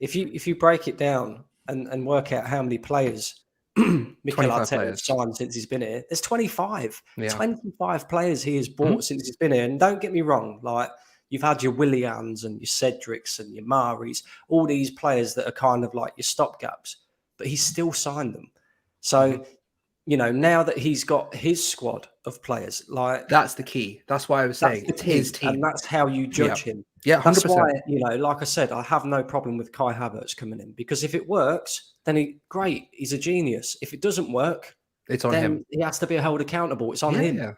S2: Mm-hmm. If you break it down and work out how many players Mikel Arteta has signed since he's been here, there's 25. Yeah. 25 players he has bought since he's been here. And don't get me wrong, like you've had your Willians and your Cedrics and your Maris, all these players that are kind of like your stopgaps, but he's still signed them. So, now that he's got his squad of players, like
S4: that's the key. That's why I was saying it's his team,
S2: and that's how you judge him.
S4: Yeah, 100%.
S2: That's why, like I said, I have no problem with Kai Havertz coming in, because if it works, then he's a genius. If it doesn't work,
S4: it's on him.
S2: He has to be held accountable. It's on him. Yeah.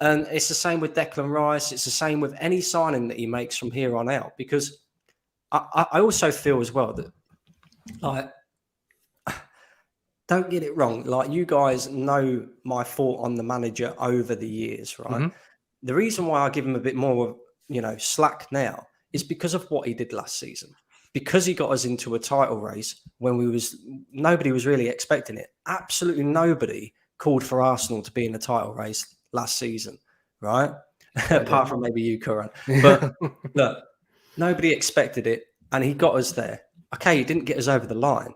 S2: And it's the same with Declan Rice. It's the same with any signing that he makes from here on out, because I also feel as well that, like, don't get it wrong. Like, you guys know my thought on the manager over the years, right? Mm-hmm. The reason why I give him a bit more, slack now is because of what he did last season. Because he got us into a title race when nobody was really expecting it. Absolutely nobody called for Arsenal to be in the title race last season, right? Apart from maybe you, Curran. But look, nobody expected it, and he got us there. Okay, he didn't get us over the line,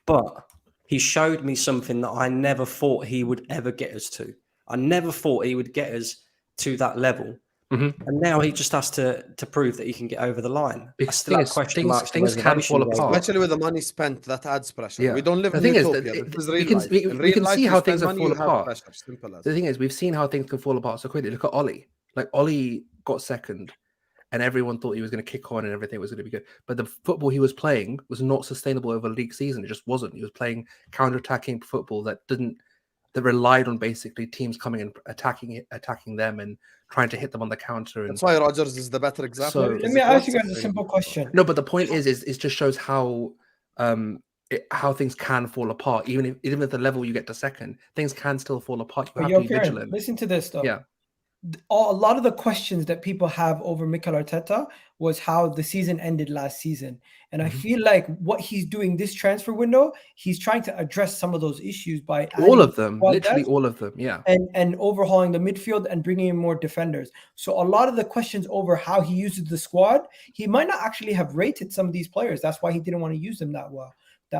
S2: but he showed me something that I never thought he would ever get us to. I never thought he would get us to that level, And now he just has to prove that he can get over the line.
S4: Because
S2: I still have question marks.
S4: things can fall apart.
S1: Especially with the money spent, that adds pressure.
S4: Yeah.
S1: We don't live
S4: The
S1: in
S4: thing is
S1: utopia.
S4: that
S1: This is
S4: we
S1: real
S4: can
S1: life.
S4: we,
S1: In
S4: we
S1: real
S4: can
S1: life,
S4: see
S1: you
S4: how
S1: spend
S4: things have
S1: money,
S4: fallen
S1: you have
S4: apart.
S1: pressure. Simple as.
S4: The thing is, we've seen how things can fall apart so quickly. Look at Ollie. Like Ollie got second, and everyone thought he was going to kick on and everything was going to be good. But the football he was playing was not sustainable over a league season. It just wasn't. He was playing counter-attacking football that relied on basically teams coming and attacking them and trying to hit them on the counter. And
S1: that's why Rodgers is the better example.
S4: So-
S3: Let me ask you guys a simple question.
S4: no, but the point is it just shows how how things can fall apart. Even at the level you get to second, things can still fall apart. You
S3: But
S4: have
S3: yo,
S4: to be
S3: Kieran,
S4: vigilant.
S3: listen to this though.
S4: Yeah.
S3: A lot of the questions that people have over Mikel Arteta was how the season ended last season. And I feel like what he's doing this transfer window, he's trying to address some of those issues by
S4: All of
S3: adding
S4: them,
S3: squad
S4: literally
S3: depth
S4: all of them. Yeah.
S3: and overhauling the midfield and bringing in more defenders. So a lot of the questions over how he uses the squad, he might not actually have rated some of these players. That's why he didn't want to use them that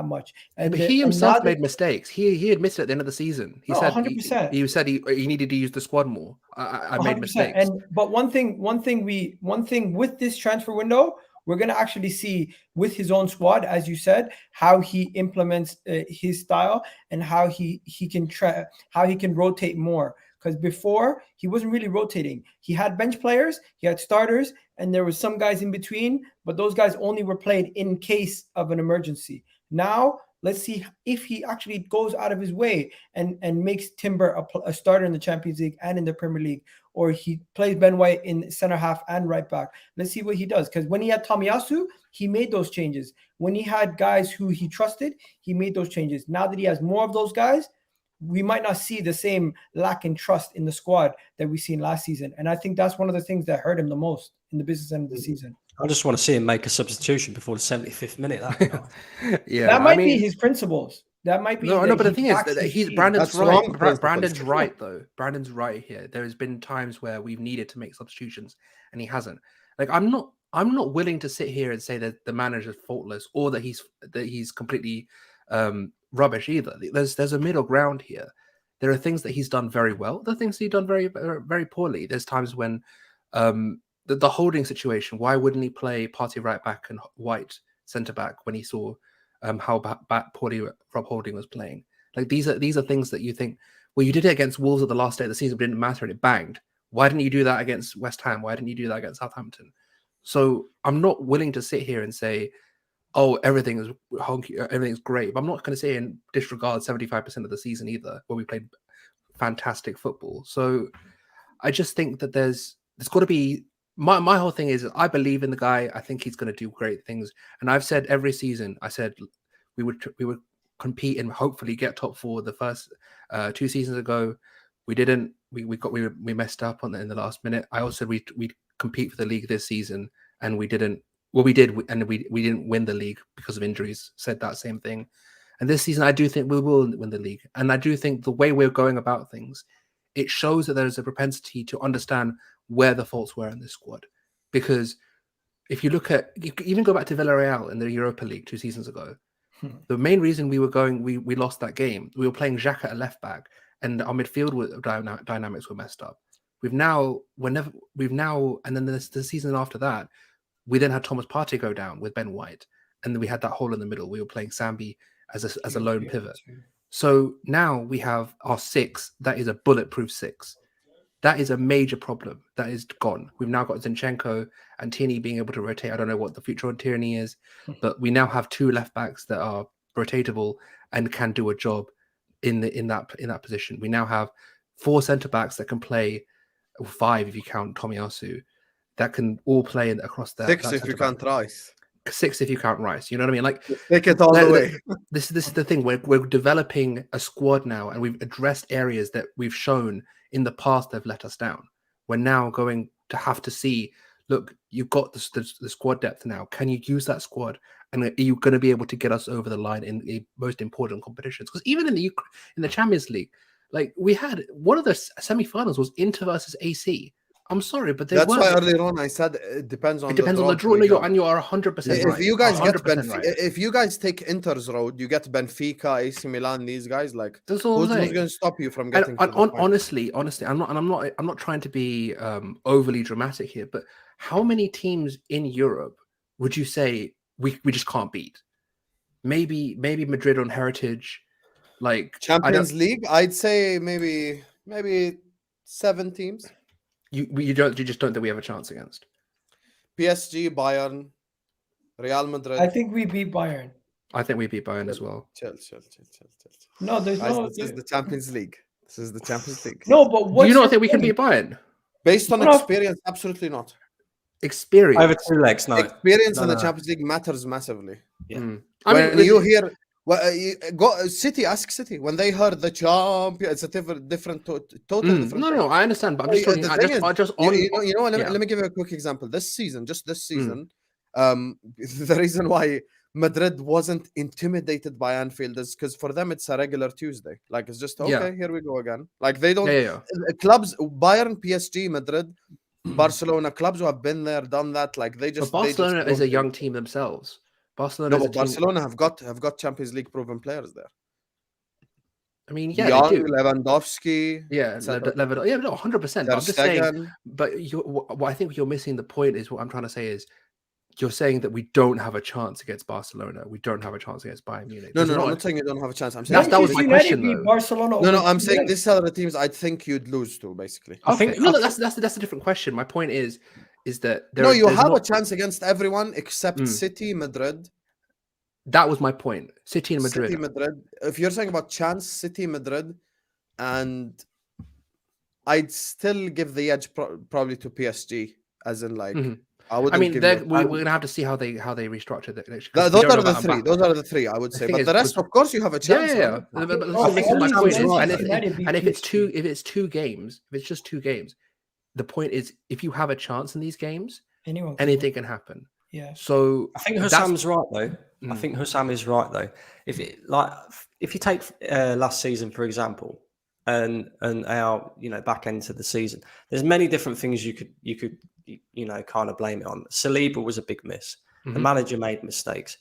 S3: much. And
S4: But he himself made mistakes. He admitted at the end of the season. He said
S3: 100%.
S4: he said he needed to use the squad more. I made
S3: 100%.
S4: mistakes.
S3: But one thing with this transfer window, we're going to actually see with his own squad, as you said, how he implements his style and how he can rotate more. Because before he wasn't really rotating. He had bench players, he had starters, and there was some guys in between, but those guys only were played in case of an emergency. Now, let's see if he actually goes out of his way and makes Timber a starter in the Champions League and in the Premier League, or he plays Ben White in center half and right back. Let's see what he does. Because when he had Tomiyasu, he made those changes. When he had guys who he trusted, he made those changes. Now that he has more of those guys, we might not see the same lack in trust in the squad that we seen last season. And I think that's one of the things that hurt him the most in the business end of the season.
S2: I just want to see him make a substitution before the 75th minute.
S4: Yeah,
S3: that might be his principles. That might be.
S4: No, but the thing is that Brandon's right. Brandon's
S1: Come
S4: right though. Brandon's right here. There has been times where we've needed to make substitutions and he hasn't. Like I'm not willing to sit here and say that the manager's faultless or that he's completely rubbish either. There's a middle ground here. There are things that he's done very well. There are things he's done very, very poorly. There's times when the holding situation. Why wouldn't he play Partey right back and White centre back when he saw how poorly Rob Holding was playing? Like these are things that you think, well, you did it against Wolves at the last day of the season, but it didn't matter and it banged. Why didn't you do that against West Ham? Why didn't you do that against Southampton? So I'm not willing to sit here and say, oh, everything is honky, everything's great. But I'm not going to say and disregard 75% of the season either, where we played fantastic football. So I just think that there's got to be. My whole thing is I believe in the guy. I think he's going to do great things. And I've said every season, I said we would compete and hopefully get top four. The first 2 seasons ago, we didn't. We messed up in the last minute. I also said we'd compete for the league this season, and we didn't. Well, we did, and we didn't win the league because of injuries. Said that same thing. And this season, I do think we will win the league. And I do think the way we're going about things, it shows that there's a propensity to understand where the faults were in this squad. Because if you look at, you even go back to Villarreal in the Europa League 2 seasons ago, the main reason we lost that game, we were playing Xhaka at left back, and our midfield dynamics were messed up. And then the season after that, we then had Thomas Partey go down with Ben White, and then we had that hole in the middle. We were playing Sambi as a lone pivot. So now we have our 6. That is a bulletproof 6. That is a major problem. That is gone. We've now got Zinchenko and Tierney being able to rotate. I don't know what the future on Tierney is, but we now have 2 left backs that are rotatable and can do a job in that position. We now have 4 centre backs that can play, 5 if you count Tomiyasu, that can all play across that.
S1: 6 if you count Rice.
S4: 6 if you count Rice. You know what I mean? Like
S1: take it all the way.
S4: This is the thing. We're developing a squad now, and we've addressed areas that we've shown in the past they've let us down. We're now going to have to see, look, you've got the squad depth now. Can you use that squad? And are you going to be able to get us over the line in the most important competitions? Because even in the Champions League, like we had one of the semi-finals was Inter versus AC. I'm sorry, but
S1: That's why earlier on I said it depends on
S4: it depends
S1: the
S4: on the draw.
S1: draw.
S4: No, and you are 100% right.
S1: If you guys get
S4: 100% right.
S1: if you guys take Inter's road, you get Benfica, AC Milan, these guys. Like,
S4: That's all I'm
S1: who's
S4: saying.
S1: going to stop you from
S4: And,
S1: getting to the final?
S4: honestly, I'm not trying to be overly dramatic here, but how many teams in Europe would you say we just can't beat? Maybe Madrid on heritage, like
S1: Champions League, I'd say maybe 7 teams.
S4: you just don't think we have a chance against
S1: PSG, Bayern, Real Madrid.
S3: I think we beat Bayern.
S4: I think we beat Bayern as well.
S1: Chill.
S3: No, there's
S1: Guys,
S3: no.
S1: this is the Champions League. This is the Champions League.
S3: No, but
S4: Do you not think we can beat Bayern?
S1: Based on
S3: No.
S1: experience, absolutely not.
S4: Experience.
S2: Over 2 legs, no.
S1: Experience
S2: No,
S1: in the
S2: no.
S1: Champions League matters massively.
S4: I
S1: When
S4: mean,
S1: you hear City, ask City when they heard the champion, it's a different, totally different.
S4: No, I understand, but I'm just talking.
S1: The thing is, you know, let me give you a quick example. This season, the reason why Madrid wasn't intimidated by Anfield is because for them it's a regular Tuesday. Like, it's just okay. Here we go again. Like, they don't. Clubs, Bayern, PSG, Madrid, Barcelona, clubs who have been there, done that. Like, they just.
S4: But Barcelona is a young team themselves. Barcelona
S1: have got Champions League proven players there.
S4: I mean,
S1: Young,
S4: they do.
S1: Lewandowski,
S4: Yeah, no, 100%. I'm just saying, but what I think you're missing the point is what I'm trying to say is you're saying that we don't have a chance against Barcelona. We don't have a chance against Bayern Munich.
S1: No, I'm not saying you don't have a chance. I'm saying
S4: that was my question, though.
S3: Barcelona.
S1: No, I'm saying these are the teams I think you'd lose to, basically.
S4: Okay, that's a different question. My point is that
S1: you have a chance against everyone except City, Madrid.
S4: That was my point. City and Madrid.
S1: City, Madrid. If you're saying about chance, City, Madrid, and I'd still give the edge probably to PSG, as in like I mean,
S4: we're gonna have to see how they restructure that.
S1: Those are the three. Those are the three I would say. But the rest, of course, you have a chance.
S4: Yeah. But my point is, and if it's two games, if it's just 2 games, the point is, if you have a chance in these games, anything can happen.
S3: Yeah.
S4: So
S2: I think Hussam's right though. I think Hussam is right though. If you take last season for example, and our back end to the season, there's many different things you could kind of blame it on. Saliba was a big miss. The manager made mistakes,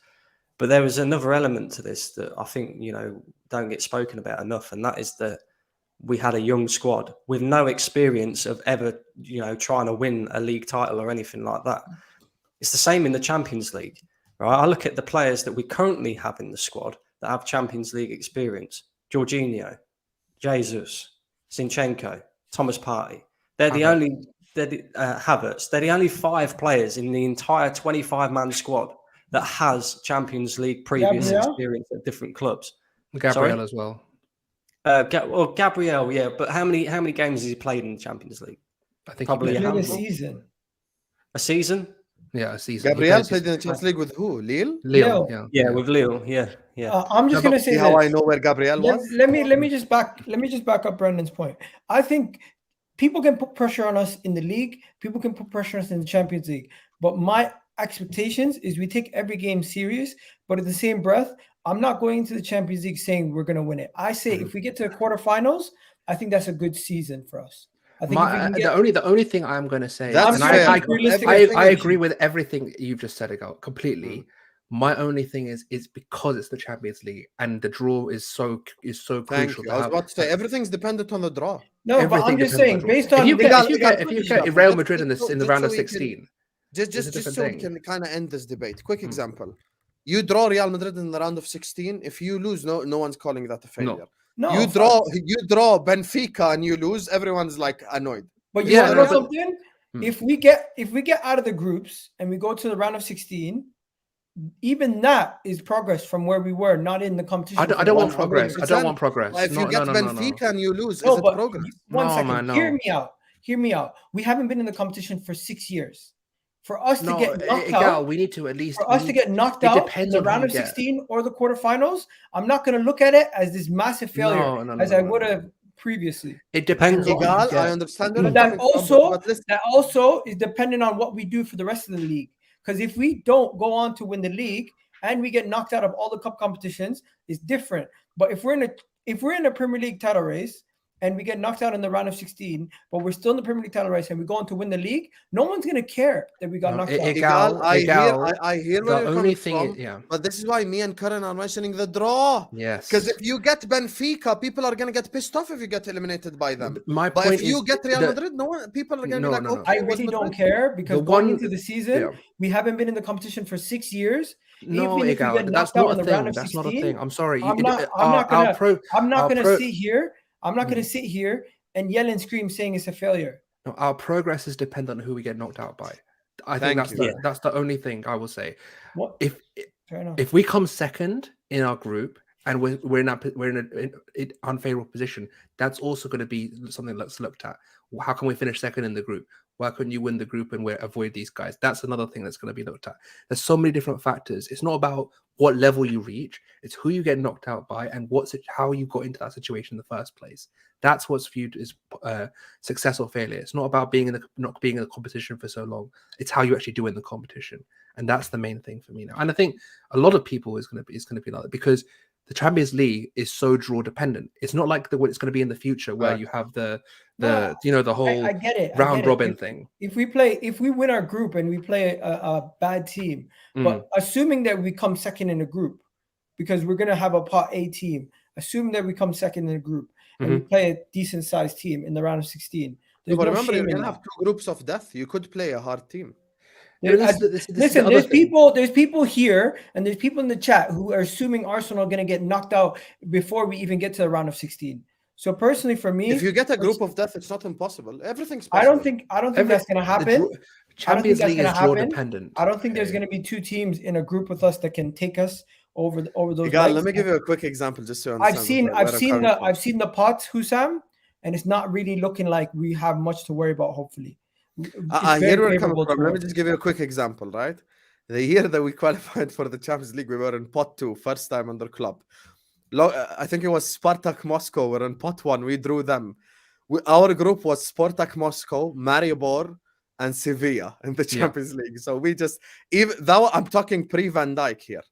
S2: but there was another element to this that I think don't get spoken about enough, and that is that we had a young squad with no experience of ever trying to win a league title or anything like that. It's the same in the Champions League, right? I look at the players that we currently have in the squad that have Champions League experience: Jorginho, Jesus, Zinchenko, Thomas Partey. They're the only Havertz. They're the only 5 players in the entire 25-man squad that has Champions League previous experience at different clubs.
S4: Gabriel as well.
S2: Gabriel, yeah, but how many games has he played in the Champions League?
S4: I think
S3: probably a season.
S2: A season?
S4: Yeah, a season.
S1: Gabriel played in the Champions League with who? Lille.
S2: Yeah, with Lille. Yeah.
S3: I'm just gonna say
S1: how I know where Gabriel was.
S3: Let me just back up Brendan's point. I think people can put pressure on us in the league. People can put pressure on us in the Champions League. But my expectations is we take every game serious. But at the same breath, I'm not going into the Champions League saying we're going to win it. I say if we get to the quarterfinals, I think that's a good season for us. I think
S4: the only thing I'm going to say,
S1: and
S4: I agree with everything you've just said, Agal, completely. My only thing is because it's the Champions League and the draw is so crucial.
S1: I was about to say everything's dependent on the draw.
S3: No, but I'm just saying based on
S4: if you get Real Madrid in the round of 16,
S1: just so we can kind of end this debate. Quick example: you draw Real Madrid in the round of 16. If you lose, no one's calling that a failure.
S3: No,
S1: you draw Benfica and you lose, everyone's like annoyed.
S3: But you know something? If we get out of the groups and we go to the round of 16. Even that is progress from where we were, not in the competition.
S4: I don't want progress. I don't want progress.
S1: If you get Benfica and you lose, is it progress?
S3: One second. Hear me out. We haven't been in the competition for 6 years. For us to get knocked out,
S4: we need to at least.
S3: For us to get knocked out in the round of 16 or the quarterfinals, I'm not going to look at it as this massive failure as I would have previously.
S4: It depends.
S1: I understand.
S3: But that also is dependent on what we do for the rest of the league. Because if we don't go on to win the league and we get knocked out of all the cup competitions, it's different. But if we're in a Premier League title race and we get knocked out in the round of 16, but we're still in the Premier League title race and we go on to win the league, no one's going to care that we got knocked out.
S1: Igal, I hear where
S4: the
S1: you're
S4: only
S1: coming
S4: thing
S1: from, but this is why me and Karan are mentioning the draw.
S4: Yes.
S1: Because if you get Benfica, people are going to get pissed off if you get eliminated by them.
S4: My
S1: But
S4: point
S1: if you
S4: is
S1: get Real
S4: that-
S1: Madrid, people are going to
S4: No,
S1: be like,
S4: no, no.
S1: okay,
S3: I
S1: it was
S3: really don't
S1: Madrid.
S3: care because
S4: The
S3: going
S4: one-
S3: into the season, we haven't been in the competition for 6 years.
S4: No,
S3: Even if we
S4: Igal,
S3: get
S4: that's
S3: knocked out
S4: not
S3: in
S4: a
S3: the round
S4: thing.
S3: of
S4: That's
S3: 16,
S4: not a thing. I'm sorry.
S3: I'm not gonna sit here. I'm not gonna sit here and yell and scream saying it's a failure.
S4: No, our progress is dependent on who we get knocked out by. I think
S1: Thank you.
S4: that's the only thing I will say.
S3: What? Fair enough.
S4: If we come second in our group and we're in an unfavorable position, that's also going to be something that's looked at. How can we finish second in the group? Why couldn't you win the group and avoid these guys? That's another thing that's going to be looked at. There's so many different factors. It's not about what level you reach. It's who you get knocked out by and how you got into that situation in the first place. That's what's viewed as success or failure. It's not about not being in the competition for so long. It's how you actually do in the competition, and that's the main thing for me now. And I think a lot of people is going to be like that because the Champions League is so draw dependent. It's not like what it's going to be in the future where you have the whole
S3: I get it.
S4: round robin thing.
S3: If we win our group and we play a bad team, but assuming that we come second in the group, because we're going to have a pot A team, assuming that we come second in the group and we play a decent sized team in the round of 16.
S1: But remember, you're going to have 2 groups of death. You could play a hard team.
S3: Listen, there's people here and there's people in the chat who are assuming Arsenal are going to get knocked out before we even get to the round of 16. So personally, for me,
S1: if you get a group of death, it's not impossible. Everything's possible.
S3: I don't think that's going to happen.
S4: Champions League is draw dependent.
S3: I don't think there's going to be 2 teams in a group with us that can take us over those.
S1: Let me give you a quick example just so you understand.
S3: I've seen the pots, Hussam, and it's not really looking like we have much to worry about. Hopefully.
S1: I hear where you're coming from. Let me just give you a quick example, right? The year that we qualified for the Champions League, we were in pot 2, first time under club. I think it was Spartak Moscow. We're in pot 1. We drew them. Our group was Spartak Moscow, Maribor, and Sevilla in the Champions League. So we just I'm talking pre Van Dijk here.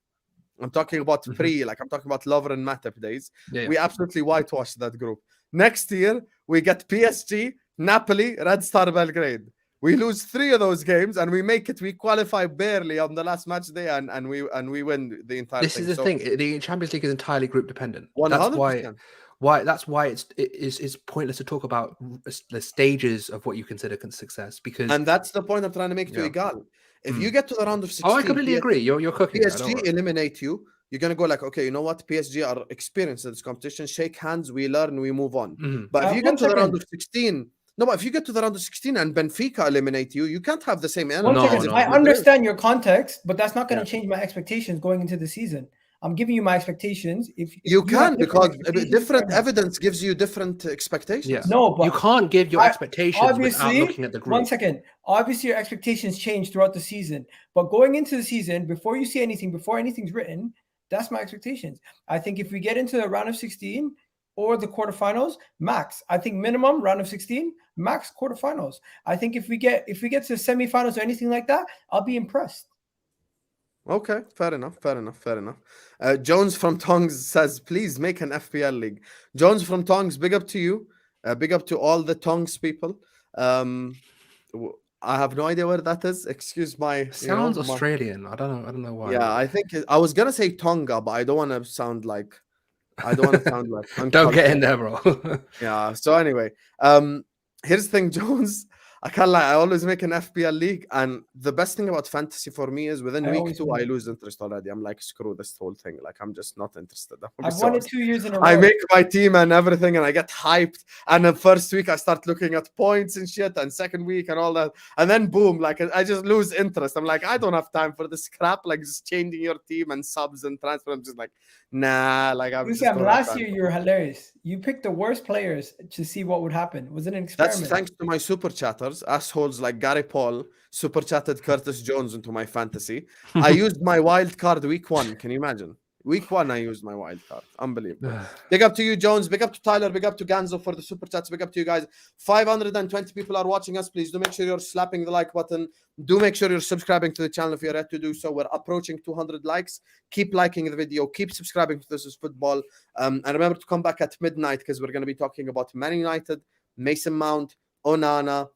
S1: I'm talking about I'm talking about Lovren and Matip days. We absolutely whitewashed that group. Next year we get PSG, Napoli, Red Star Belgrade. We lose 3 of those games and we make it. We qualify barely on the last match day and we win the entire thing.
S4: This is the thing. The Champions League is entirely group dependent.
S1: 100%.
S4: That's why it's pointless to talk about the stages of what you consider success
S1: and that's the point I'm trying to make to Igal. If you get to the round of 16,
S4: I completely agree. You're cooking.
S1: PSG eliminate you. You're gonna go like, okay, you know what? PSG are experienced in this competition. Shake hands, we learn, we move on. But if you get to the round of 16. No, but if you get to the round of 16 and Benfica eliminate you, you can't have the same energy.
S3: I understand your context, but that's not going to change my expectations going into the season. I'm giving you my expectations. If
S1: you can, because different evidence gives you different expectations.
S4: Yeah.
S3: No, but
S4: you can't give your expectations without looking at the group.
S3: 1 second. Obviously, your expectations change throughout the season. But going into the season, before you see anything, before anything's written, that's my expectations. I think if we get into the round of 16 or the quarterfinals, max. I think minimum round of 16, max quarterfinals. I think if we get to the semifinals or anything like that, I'll be impressed.
S1: Okay, fair enough. Jones from Tongs says, please make an FPL league. Jones from Tongs, big up to you. Big up to all the Tongs people. I have no idea where that is. Excuse my
S4: sounds Australian. I don't know why.
S1: Yeah, I think I was gonna say Tonga, but I don't want to sound like
S4: don't get in there, bro.
S1: Yeah. So anyway, here's the thing, Jones. I can't lie. I always make an FPL league, and the best thing about fantasy for me is within week 2, I lose interest already. I'm like, screw this whole thing. Like, I'm just not interested.
S3: I've won it 2 years in a row.
S1: I make my team and everything, and I get hyped. And the first week, I start looking at points and shit, and second week and all that, and then boom, like I just lose interest. I'm like, I don't have time for this crap. Like just changing your team and subs and transfer. I'm just like, nah. Like
S3: last year, you were hilarious. You picked the worst players to see what would happen. Was it an experiment?
S1: That's thanks to my super chatters. Assholes like Gary Paul super chatted Curtis Jones into my fantasy. I used my wild card week 1. Can you imagine? Week 1, I used my wild card. Unbelievable. Big up to you, Jones. Big up to Tyler. Big up to Ganzo for the super chats. Big up to you guys. 520 people are watching us. Please do make sure you're slapping the like button. Do make sure you're subscribing to the channel if you're yet to do so. We're approaching 200 likes. Keep liking the video. Keep subscribing to This Is Football. And remember to come back at midnight because we're going to be talking about Man United, Mason Mount, Onana,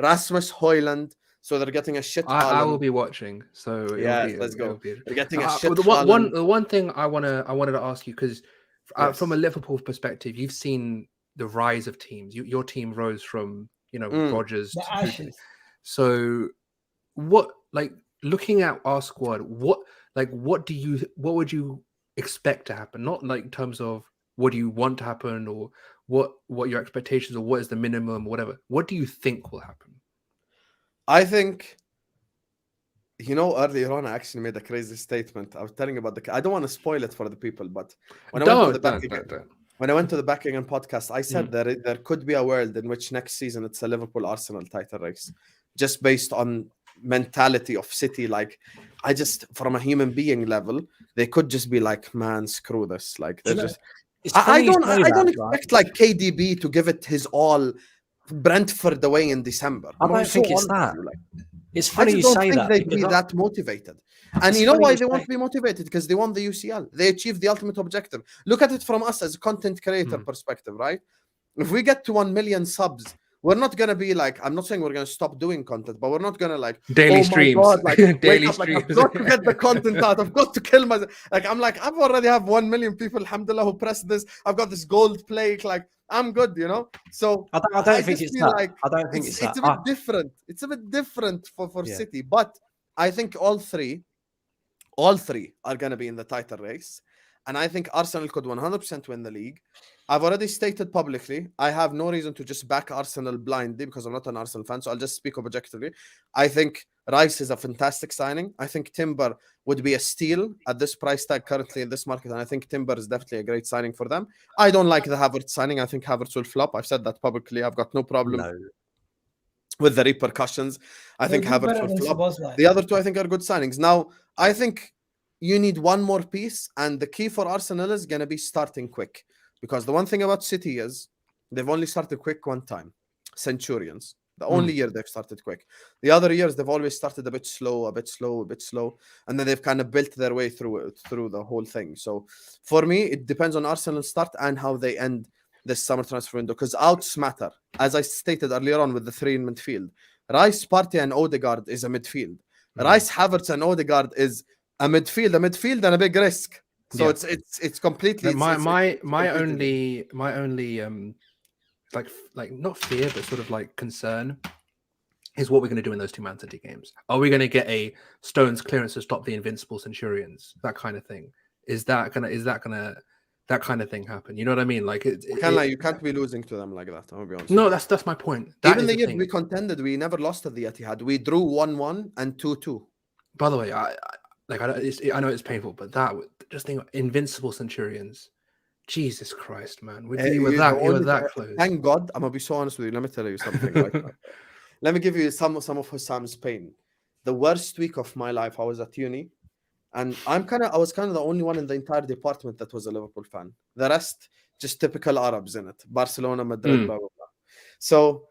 S1: Rasmus Højlund. So they're getting a shit.
S4: I will be watching. So
S1: yeah, let's go. They're getting a shit.
S4: The one thing I wanted to ask you, because from a Liverpool perspective, you've seen the rise of teams. Your team rose from Rodgers to Putin. So what, like, looking at our squad, what would you expect to happen? Not like in terms of what do you want to happen or what your expectations or what is the minimum, whatever. What do you think will happen?
S1: I think, earlier on, I actually made a crazy statement. I was telling about I don't want to spoil it for the people, but when I went to the Back Again podcast, I said there could be a world in which next season it's a Liverpool-Arsenal title race, just based on mentality of City. Like, I just, from a human being level, they could just be like, man, screw this. Like, they're just. I don't expect like KDB to give it his all. Brentford away in December.
S2: I don't think it's that. It's funny you say that.
S1: They'd be that motivated. And you know why they won't be motivated? Because they won the UCL. They achieved the ultimate objective. Look at it from us as a content creator perspective, right? If we get to 1 million subs, we're not going to be like, I'm not saying we're going to stop doing content, but we're not going to like
S4: daily streams.
S1: God, like,
S4: daily
S1: up,
S4: streams.
S1: Like, I've got to get the content out. I've got to kill myself. Like, I'm like, I've already have 1 million people, alhamdulillah, who press this. I've got this gold plate. Like, I'm good, So
S2: I don't think it's that.
S1: Like,
S2: I don't think it's that.
S1: It's a bit different. It's a bit different for City. But I think all three are going to be in the title race. And I think Arsenal could 100% win the league. I've already stated publicly, I have no reason to just back Arsenal blindly because I'm not an Arsenal fan, so I'll just speak objectively. I think Rice is a fantastic signing. I think Timber would be a steal at this price tag currently in this market, and I think Timber is definitely a great signing for them. I don't like the Havertz signing. I think Havertz will flop. I've said that publicly. I've got no problem with the repercussions. I think Havertz will flop. The other two, I think, are good signings. Now, I think you need one more piece, and the key for Arsenal is going to be starting quick. Because the one thing about City is they've only started quick one time. Centurions. The only year they've started quick. The other years, they've always started a bit slow. And then they've kind of built their way through the whole thing. So for me, it depends on Arsenal's start and how they end this summer transfer window. Because outs matter. As I stated earlier on with the three in midfield. Rice, Partey, and Odegaard is a midfield. Rice, Havertz, and Odegaard is a midfield and a big risk. So it's completely
S4: my only like not fear but sort of like concern is what we're going to do in those two Man City games. Are we going to get a stone's clearance to stop the invincible Centurions? That kind of thing. Is that gonna that kind of thing happen? You know what I mean? Like
S1: you can't be losing to them like that. I'm gonna be honest.
S4: No, that's my point.
S1: Even the year we contended, we never lost at the Etihad. We drew 1-1 and 2-2.
S4: By the way, I know it's painful, but just think invincible Centurions. Jesus Christ, man. You were that close.
S1: Thank God. I'm gonna be so honest with you. Let me tell you something. Let me give you some of Hussam's pain. The worst week of my life, I was at uni, and I was kind of the only one in the entire department that was a Liverpool fan. The rest, just typical Arabs in it. Barcelona, Madrid, blah blah blah. So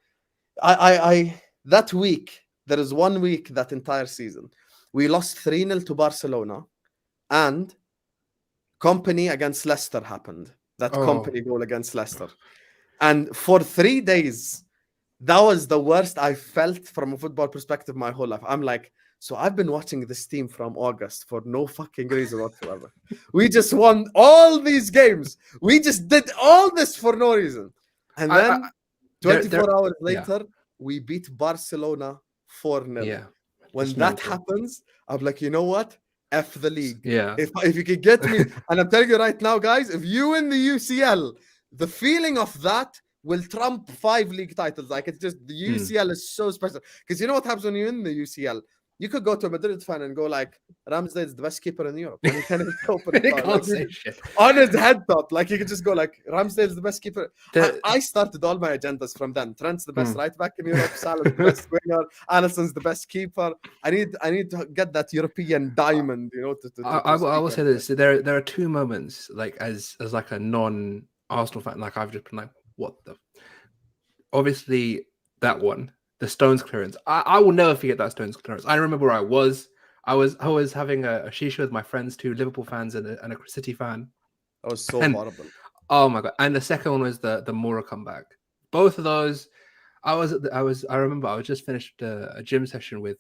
S1: I that week, there is 1 week that entire season. We lost 3-0 to Barcelona, and Company against Leicester happened. That Company goal against Leicester. And for 3 days, that was the worst I felt from a football perspective my whole life. I'm like, so I've been watching this team from August for no fucking reason whatsoever. We just won all these games. We just did all this for no reason. And then 24 hours later, we beat Barcelona 4-0.
S4: Yeah.
S1: When that happens, I'm like, you know what? F the league.
S4: Yeah.
S1: If you can get me, and I'm telling you right now, guys, if you win the UCL, the feeling of that will trump 5 league titles. Like, it's just the UCL is so special. Because you know what happens when you win the UCL? You could go to a Madrid fan and go like, Ramsdale's the best keeper in Europe. And he can't even open
S4: They
S1: his mouth.
S4: can't
S1: Like,
S4: say shit.
S1: on his head top. Like, you could just go like, Ramsdale's the best keeper.
S4: The-
S1: I started all my agendas from then. Trent's the best right back in Europe. Salah's the best winger. Alisson's the best keeper. I need to get that European diamond, you know.
S4: I will say this: there are two moments, like as like a non-Arsenal fan, like I've just been like, what the? Obviously, that one, the Stones clearance. I will never forget that Stones clearance. I remember where I was. I was having a shisha with my friends, two Liverpool fans and a City fan.
S1: That was so
S4: And-
S1: horrible.
S4: Oh my god! And the second one was the Moura comeback. Both of those, I remember I was just finished a gym session with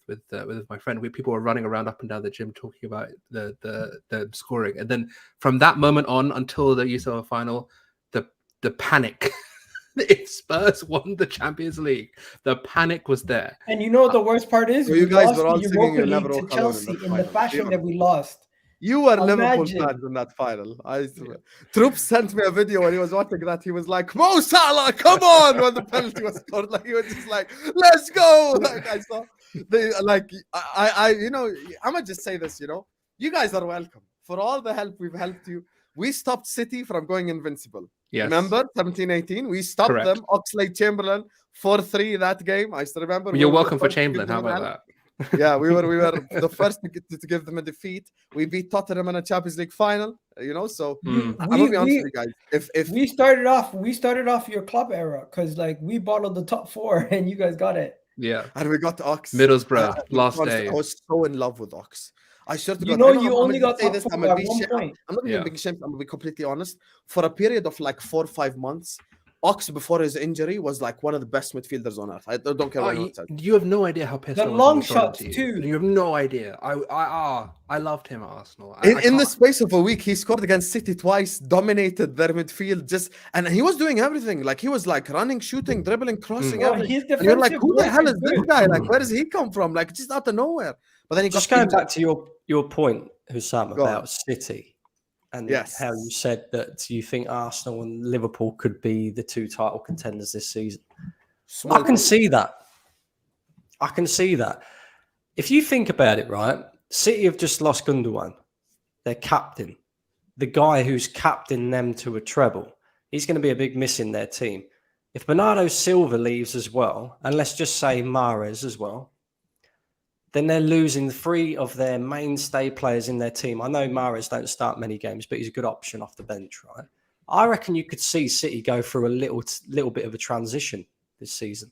S4: my friend. People were running around up and down the gym talking about the scoring, and then from that moment on until the UCL final, the panic. If Spurs won the Champions League, the panic was there.
S3: And you know what the worst part is?
S1: So you
S3: We
S1: guys
S3: lost
S1: were all
S3: the
S1: singing
S3: Europa
S1: "You'll
S3: League
S1: never
S3: to
S1: walk alone"
S3: Chelsea in the
S1: final.
S3: fashion that we lost.
S1: You were Liverpool
S3: Imagine.
S1: fans in that final. Troops sent me a video when he was watching that. He was like, Mo Salah, come on, when the penalty was scored. Like, he was just like, let's go. Like, I saw I you know, I'm gonna just say this, you know, you guys are welcome for all the help we've helped you. We stopped City from going invincible.
S4: Yes.
S1: Remember 17-18? We stopped
S4: Correct.
S1: them. Oxlade-Chamberlain 4-3 that game. I still remember.
S4: You're
S1: We were the
S4: welcome for
S1: first to give
S4: Chamberlain.
S1: them
S4: How
S1: an
S4: about
S1: L.
S4: that?
S1: Yeah, we were the first to give them a defeat. We beat Tottenham in a Champions League final, you know. So I'm gonna be honest with you guys. If
S3: we started off your club era because like we bottled the top four and you guys got it.
S4: Yeah.
S1: and we got Ox,
S4: Middlesbrough, last
S1: honestly,
S4: day.
S1: I was so in love with Ox. I swear to
S3: You
S1: God,
S3: know
S1: I know
S3: you
S1: I'm
S3: only
S1: gonna
S3: got
S1: say
S3: top
S1: this.
S3: four
S1: I'm gonna
S3: at
S1: be
S3: one
S1: shit.
S3: point.
S1: I'm not even
S4: Yeah.
S1: being ashamed. I'm gonna be completely honest. For a period of like 4 or 5 months, Ox before his injury was like one of the best midfielders on earth. I don't care what anyone says.
S4: You have no idea how pissed
S3: The
S4: I was
S3: long
S4: when he sold
S3: shots
S4: it to
S3: too.
S4: you. You have no idea. I loved him at Arsenal.
S1: In the space of a week, he scored against City twice, dominated their midfield, and he was doing everything. Like he was like running, shooting, dribbling, crossing,
S3: Well,
S1: everything.
S3: his
S1: And you're like,
S3: defensive
S1: who the
S3: work
S1: hell
S3: is
S1: is this
S3: good.
S1: guy? Like, where does he come from? Like, just out of nowhere. But then he
S2: Just
S1: got
S2: going
S1: injured.
S2: back to your point, Hussam,
S1: Go on.
S2: about City and
S1: Yes.
S2: how you said that you think Arsenal and Liverpool could be the two title contenders this season. I can see that. I can see that. If you think about it, right, City have just lost Gundogan, their captain, the guy who's captained them to a treble. He's going to be a big miss in their team. If Bernardo Silva leaves as well, and let's just say Mahrez as well, then they're losing 3 of their mainstay players in their team. I know Mahrez don't start many games, but he's a good option off the bench, right? I reckon you could see City go through a little bit of a transition this season.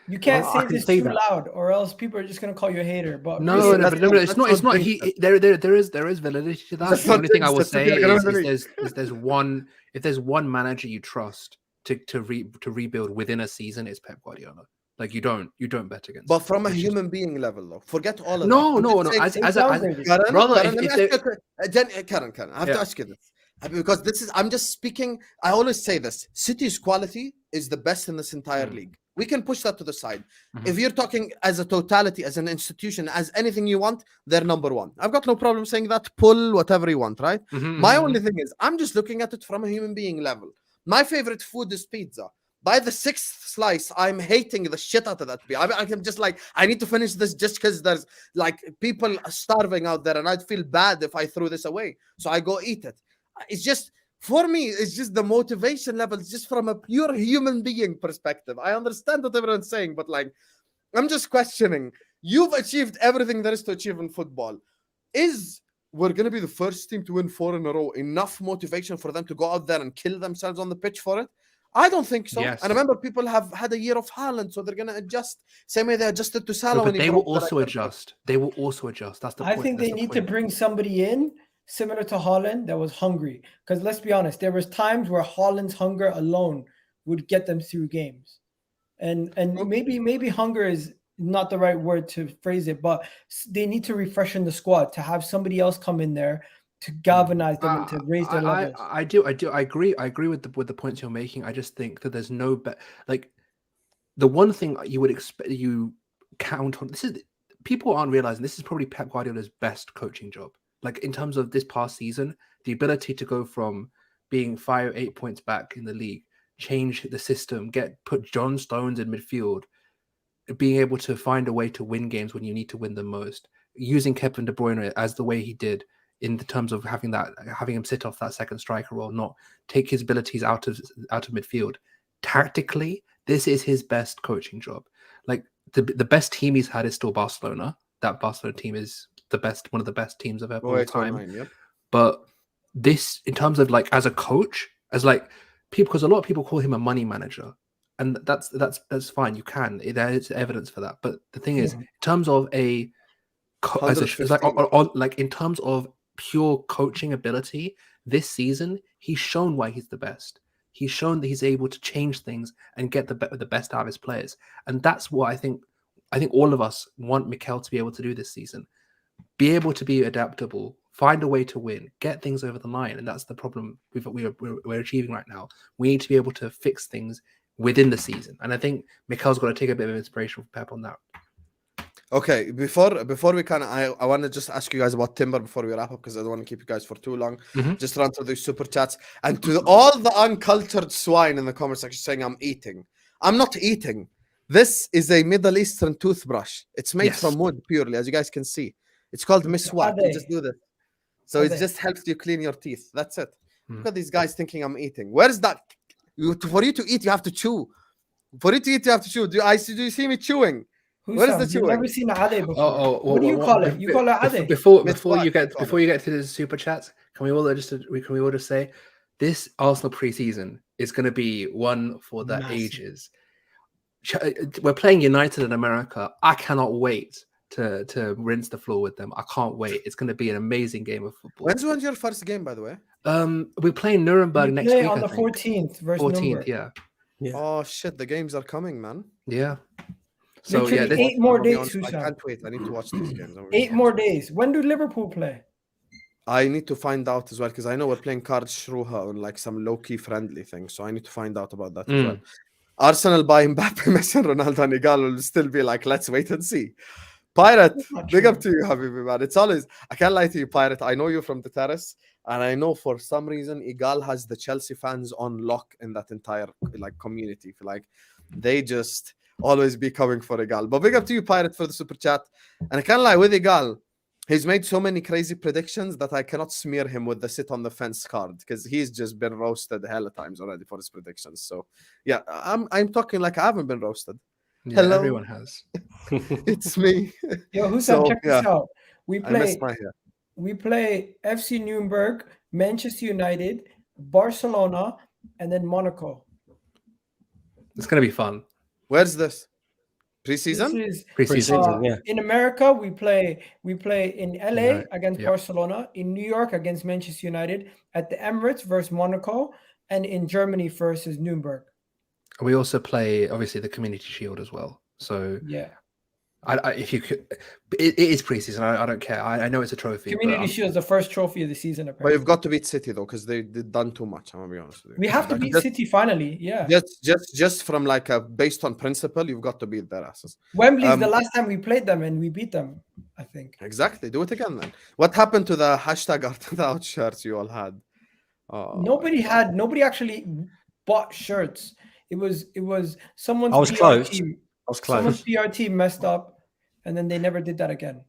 S3: You can't
S2: I
S3: say
S2: can
S3: this
S2: see
S3: too
S2: that.
S3: loud, or else people are just gonna call you a hater. But
S4: No,
S3: really,
S4: no, but it's not. It's not. There is validity to that.
S1: That's
S4: The only thing I
S1: not
S4: will
S1: things that
S4: say
S1: City are
S4: is
S1: gonna
S4: if there's one manager you trust to rebuild within a season, it's Pep Guardiola. Like you don't bet against.
S1: But
S4: him.
S1: from a
S4: It's just-
S1: human being level, though, forget all of
S4: No,
S1: that.
S4: no.
S1: Just saying-
S4: As
S3: downgraded.
S1: Karen,
S4: brother,
S1: Karen,
S4: if
S1: let me
S4: there-
S1: ask you Karen, I have to ask you this. Because I'm just speaking. I always say this: City's quality is the best in this entire league. We can push that to the side. If you're talking as a totality, as an institution, as anything you want, they're number one. I've got no problem saying that. Pull whatever you want, right? My only thing is, I'm just looking at it from a human being level. My favorite food is pizza. By the 6th slice, I'm hating the shit out of that pizza. I can just like, I need to finish this just because there's like people starving out there, and I'd feel bad if I threw this away. So I go eat it. It's just, for me, it's just the motivation levels, just from a pure human being perspective. I understand what everyone's saying, but like, I'm just questioning. You've achieved everything there is to achieve in football. We're going to be the first team to win 4 in a row enough motivation for them to go out there and kill themselves on the pitch for it? I don't think so.
S4: Yes.
S1: And remember, people have had a year of Haaland, so they're going to adjust. Same way they adjusted to Salah.
S4: No,
S1: when
S4: but
S1: he
S4: they will
S1: broke the
S4: also
S1: record.
S4: adjust. They will also adjust. That's the
S3: I
S4: point.
S3: think
S4: That's
S3: they
S4: the
S3: need to
S4: point.
S3: bring somebody in similar to Haaland that was hungry. Because let's be honest, there was times where Haaland's hunger alone would get them through games. And maybe hunger is not the right word to phrase it, but they need to refreshen the squad, to have somebody else come in there to galvanize them and to raise their levels.
S4: I do. I agree with the points you're making. I just think that there's no like the one thing you would expect you count on. This is people aren't realizing this is probably Pep Guardiola's best coaching job. Like in terms of this past season, the ability to go from being 5-8 points back in the league, change the system, put John Stones in midfield, being able to find a way to win games when you need to win them most, using Kevin De Bruyne as the way he did in the terms of having him sit off that second striker role, not take his abilities out of midfield. Tactically, this is his best coaching job. Like the best team he's had is still Barcelona. That Barcelona team is one of the best teams of all time.
S1: Yep.
S4: But this, in terms of like as a coach, as like people, because a lot of people call him a money manager, and that's fine. You can, there is evidence for that. But the thing is, in terms of in terms of pure coaching ability, this season he's shown why he's the best. He's shown that he's able to change things and get the best out of his players, and that's what I think all of us want Mikel to be able to do this season. Be able to be adaptable, find a way to win, get things over the line, and that's the problem we're achieving right now. We need to be able to fix things within the season, and I think Mikel's got to take a bit of inspiration from Pep on that.
S1: Okay, before we I want to just ask you guys about Timber before we wrap up, because I don't want to keep you guys for too long. Just run through these super chats, and to all the uncultured swine in the comment section saying I'm eating. I'm not eating. This is a Middle Eastern toothbrush. It's made from wood purely, as you guys can see. It's called miswak. You just do this. So it just helps you clean your teeth. That's it. Look at these guys thinking I'm eating. Where's that? For you to eat, you have to chew. For you to eat, you have to chew. Do you see me chewing? Where is the chewing?
S3: You've never seen a Ade before. What do you call it? You call it Ade?
S4: Before you get to the super chats, can we all just say this Arsenal preseason is going to be one for the ages. We're playing United in America. I cannot wait to rinse the floor with them. I can't wait. It's going to be an amazing game of football.
S1: When's your first game, by the way?
S4: We're playing Nuremberg next week.
S3: On the 14th versus
S4: 14th,
S3: Nuremberg.
S4: yeah.
S1: Oh shit, the games are coming, man.
S4: Yeah. So
S3: literally 8 more days.
S1: I can't wait. I need to watch these games.
S3: 8 more days. When do Liverpool play?
S1: I need to find out as well, because I know we're playing Karlsruhe on like some low-key friendly thing. So I need to find out about that as well. Arsenal buy Mbappe, Messi, and Ronaldo, and Igal will still be like, let's wait and see. Pirate, big up to you, Habibi, man. It's always, I can't lie to you, Pirate. I know you from the terrace, and I know for some reason Igal has the Chelsea fans on lock in that entire like community. Like they just always be coming for Igal. But big up to you, Pirate, for the super chat. And I can't lie, with Igal, he's made so many crazy predictions that I cannot smear him with the sit on the fence card, because he's just been roasted hell of times already for his predictions. So yeah, I'm talking like I haven't been roasted.
S4: Yeah,
S1: hello,
S4: everyone has.
S1: It's me.
S3: Yo, Hussam, check this out. We play FC Nuremberg, Manchester United, Barcelona, and then Monaco.
S4: It's gonna be fun.
S1: Where's this? Preseason?
S3: This is
S2: Preseason, yeah.
S3: In America, we play in LA against Barcelona, in New York against Manchester United, at the Emirates versus Monaco, and in Germany versus Nuremberg.
S4: We also play obviously the Community Shield as well. So
S3: yeah,
S4: if you could, it is preseason. I don't care. I know it's a trophy.
S3: Community Shield is the first trophy of the season. Apparently.
S1: But you've got to beat City though, because they've done too much. I'm gonna be honest with you.
S3: We have to beat City finally. Yeah.
S1: Just from like based on principle, you've got to beat their asses.
S3: Wembley is the last time we played them and we beat them. I think.
S1: Exactly. Do it again then. What happened to the hashtag Arteta out shirts you all had?
S3: Nobody actually bought shirts. It was someone's PR team.
S2: I was close.
S3: Someone's PR team messed up, and then they never did that again.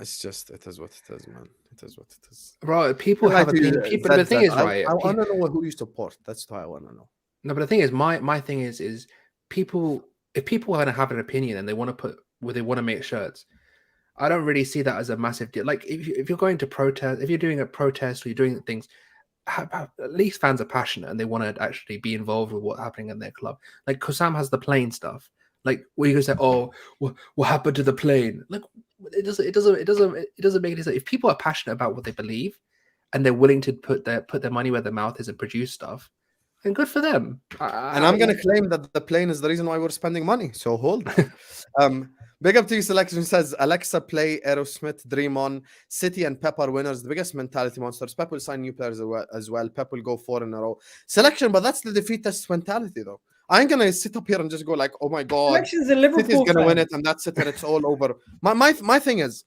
S1: It's just, it is what it is, man. It is what it is.
S4: Right, people have opinions. People, the thing is, right?
S1: I want to know who you support. That's what I want to know.
S4: No, but the thing is, my thing is people. If people are going to have an opinion and they want to make shirts, I don't really see that as a massive deal. Like if you're going to protest, if you're doing a protest or you're doing things, at least fans are passionate and they want to actually be involved with what's happening in their club. Like Kusam has the plane stuff. Like where you go say, "Oh, what happened to the plane?" Like it doesn't make any sense. If people are passionate about what they believe and they're willing to put their money where their mouth is and produce stuff, then good for them.
S1: And I'm going to claim that the plane is the reason why we're spending money. So hold. Big up to you, Selection says, Alexa, play Aerosmith, Dream On. City and Pep are winners, the biggest mentality monsters. Pep will sign new players as well. Pep will go 4 in a row. Selection, but that's the defeatist mentality, though. I ain't going to sit up here and just go like, oh my God,
S3: Selection's a Liverpool
S1: City's going to
S3: fan.
S1: win it, and that's it, and it's all over. My thing is,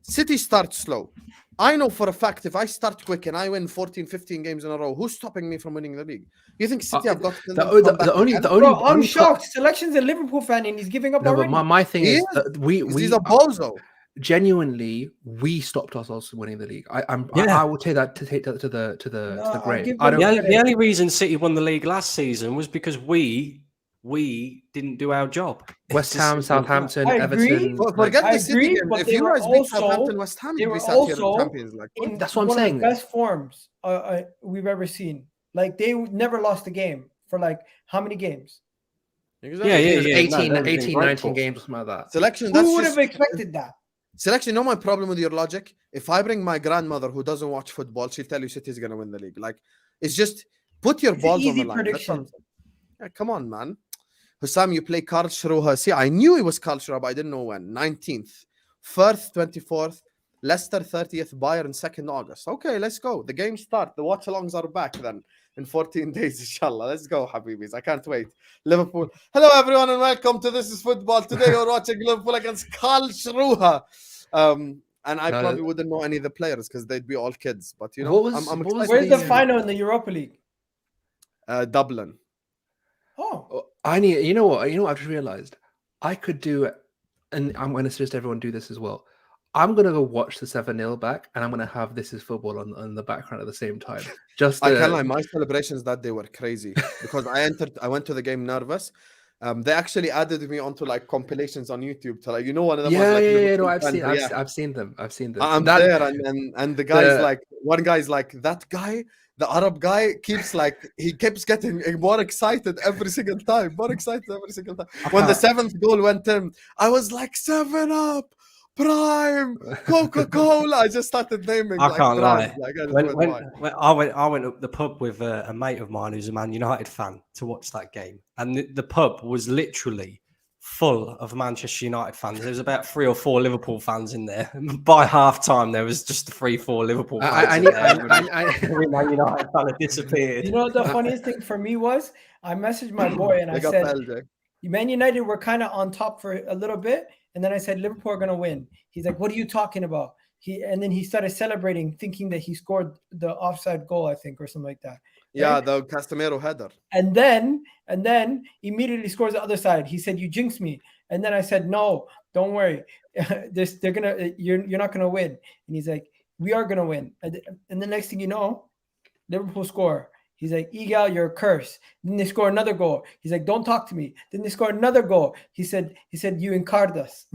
S1: City starts slow. I know for a fact if I start quick and I win 14, 15 games in a row, who's stopping me from winning the league? You think City have got to
S4: the only
S3: Bro, I'm shocked. Selection's a Liverpool fan and he's giving up
S4: No,
S3: already.
S4: but my thing
S1: He
S4: is
S1: is,
S4: that we
S1: he's a bozo.
S4: genuinely we stopped ourselves from winning the league. I will take that to the grave.
S3: give
S4: I
S3: them
S4: don't.
S2: The only reason City won the league last season was because we didn't do our job.
S4: West
S2: It's as
S4: Ham,
S2: simple as that.
S4: Southampton,
S3: I agree.
S4: Everton.
S1: Forget
S3: I
S1: the City
S3: agree,
S1: game.
S3: but
S1: If
S3: they
S1: you
S3: were
S1: guys beat
S3: also-
S1: Southampton, West Ham,
S3: they
S1: you'd
S3: were
S1: be sat here in
S3: also
S1: Champions League.
S3: in
S4: That's what I'm
S3: one
S4: saying.
S3: of the best forms we've ever seen. Like they never lost a game for like how many games?
S1: Exactly.
S2: Yeah,
S4: It was
S2: yeah.
S4: 18,
S2: No, that was
S4: 19
S2: ungrateful.
S4: games or something like that.
S1: Selection. That's
S3: Who would
S1: just
S3: have expected that?
S1: Selection. You know my problem with your logic. If I bring my grandmother who doesn't watch football, she'll tell you City's gonna win the league. Like it's just put your
S3: It's an
S1: balls on
S3: easy
S1: the line. That's what
S3: prediction.
S1: I'm saying. Yeah, come on, man. Hussam, you play Karlsruhe. See, I knew it was Karlsruhe, but I didn't know when. 19th, Firth, 24th, Leicester 30th, Bayern 2nd August. Okay, let's go. The games start. The watch-alongs are back then in 14 days, inshallah. Let's go, Habibis. I can't wait. Liverpool. Hello, everyone, and welcome to This is Football. Today we're watching Liverpool against Karlsruhe. And I
S4: No,
S1: probably wouldn't know any of the players because they'd be all kids. But you know,
S4: What was-
S1: I'm
S4: what was
S1: excited.
S3: Where's the
S4: the-
S3: final in the Europa League?
S1: Dublin.
S3: Oh,
S4: I need. You know what? I've just realized I could do, and I'm going to suggest everyone do this as well. I'm going to go watch the 7-0 back, and I'm going to have This Is Football on the background at the same time. Just
S1: I can't lie, my celebrations that day were crazy because I went to the game nervous. They actually added me onto like compilations on YouTube to like, one of them was
S4: Yeah,
S1: like
S4: yeah.
S1: Liverpool
S4: No, I've
S1: fans,
S4: seen.
S1: yeah.
S4: I've seen them. I've seen them.
S1: I'm
S4: That-
S1: there and the guy's
S4: the-
S1: like, one guy's like, that guy, the Arab guy keeps getting more excited every single time. More excited every single time. When the 7th goal went in, I was like, 7-Up, Prime, Coca-Cola. I just started naming
S2: I
S1: like
S2: can't
S1: brands.
S2: lie.
S1: Like, I just
S2: When,
S1: went
S2: when,
S1: wild.
S2: when I went up the pub with a mate of mine who's a Man United fan to watch that game, and the pub was literally full of Manchester United fans. There was about 3 or 4 Liverpool fans in there. By half time, there was just 3-4 Liverpool fans. Every Man United fan had disappeared.
S3: you know what the funniest thing for me was? I messaged my boy and I
S1: Big up
S3: said,
S1: LJ.
S3: Man United were kind of on top for a little bit, and then I said Liverpool are gonna win. He's like, "What are you talking about?" And then he started celebrating, thinking that he scored the offside goal, I think, or something like that.
S1: Yeah, the Casemiro header.
S3: And then immediately scores the other side. He said, "You jinxed me." And then I said, "No, don't worry. You're not gonna win." And he's like, "We are gonna win." And the next thing you know, Liverpool score. He's like, "Egal, you're a curse." Then they score another goal. He's like, "Don't talk to me." Then they score another goal. He said, "You encarred us."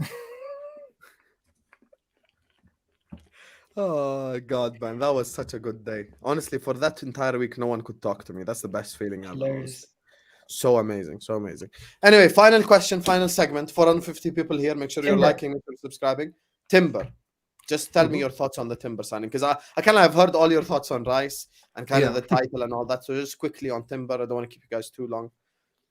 S1: Oh God, man, that was such a good day. Honestly, for that entire week, no one could talk to me. That's the best feeling ever.
S3: Hilarious.
S1: So amazing, so amazing. Anyway, final question, final segment. 450 people here. Make sure you're
S3: Timber.
S1: liking, make sure you're subscribing. Timber, just tell me your thoughts on the Timber signing because I kind of have heard all your thoughts on Rice and kind of the title and all that. So just quickly on Timber, I don't want to keep you guys too long.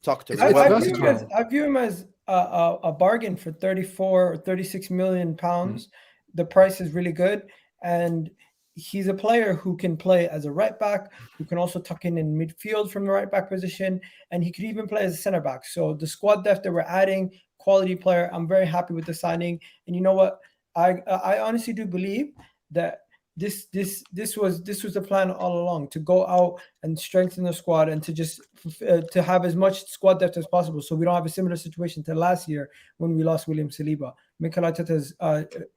S1: Talk to me.
S4: It's
S3: I
S4: versatile.
S3: view him as a bargain for 34 or 36 million pounds. The price is really good, and he's a player who can play as a right back, who can also tuck in midfield from the right back position, and he could even play as a center back. So the squad depth that we're adding, quality player. I'm very happy with the signing, and you know what? I honestly do believe that this was the plan all along, to go out and strengthen the squad and to just to have as much squad depth as possible, so we don't have a similar situation to last year when we lost William Saliba. Mikel Arteta has